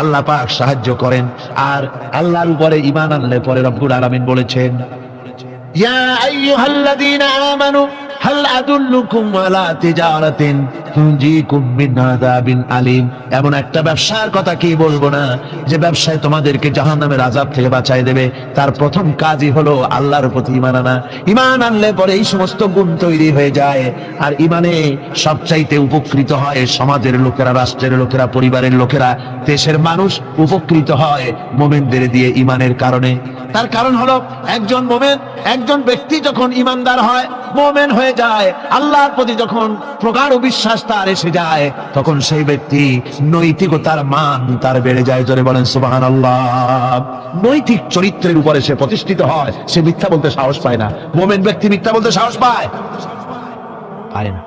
আল্লাহ পাক সাহায্য করেন। আর আল্লাহর উপরে ঈমান আনলে পরে রব্বুল আলামিন বলেছেন, ইয়া আইয়ুহাল্লাযীনা আমানু হাল আদুল্লুকুম আলা তিজারাতিন তুনজিকুম মিন আযাবিন আলীম। এমন একটা ব্যবসার কথা কি বলবো না যে ব্যবসায় তোমাদেরকে জাহান্নামের আযাব থেকে বাঁচায় দেবে। তার প্রথম কাজই হলো আল্লাহর প্রতি ঈমান আনা। ঈমান আনলে পরে এই সমস্ত গুণ তৈরি হয়ে যায়। আর ঈমানে সবচাইতে উপকৃত হয় সমাজের লোকেরা, রাষ্ট্রের লোকেরা, পরিবারের লোকেরা, দেশের মানুষ উপকৃত হয় মুমিনদের দিয়ে ঈমানের কারণে। তার কারণ হলো একজন মুমিন, একজন ব্যক্তি যখন ঈমানদার হয়, মুমিন হয়ে যায়, আল্লাহর প্রতি যখন প্রগাঢ় বিশ্বাস তার এসে যায়, তখন সেই ব্যক্তি নৈতিকতার মান তার বেড়ে যায়। জোরে বলেন সুবহানাল্লাহ। নৈতিক চরিত্রের উপরে সে প্রতিষ্ঠিত হয়, সে মিথ্যা বলতে সাহস পায় না। মুমিন ব্যক্তি মিথ্যা বলতে সাহস পায় না।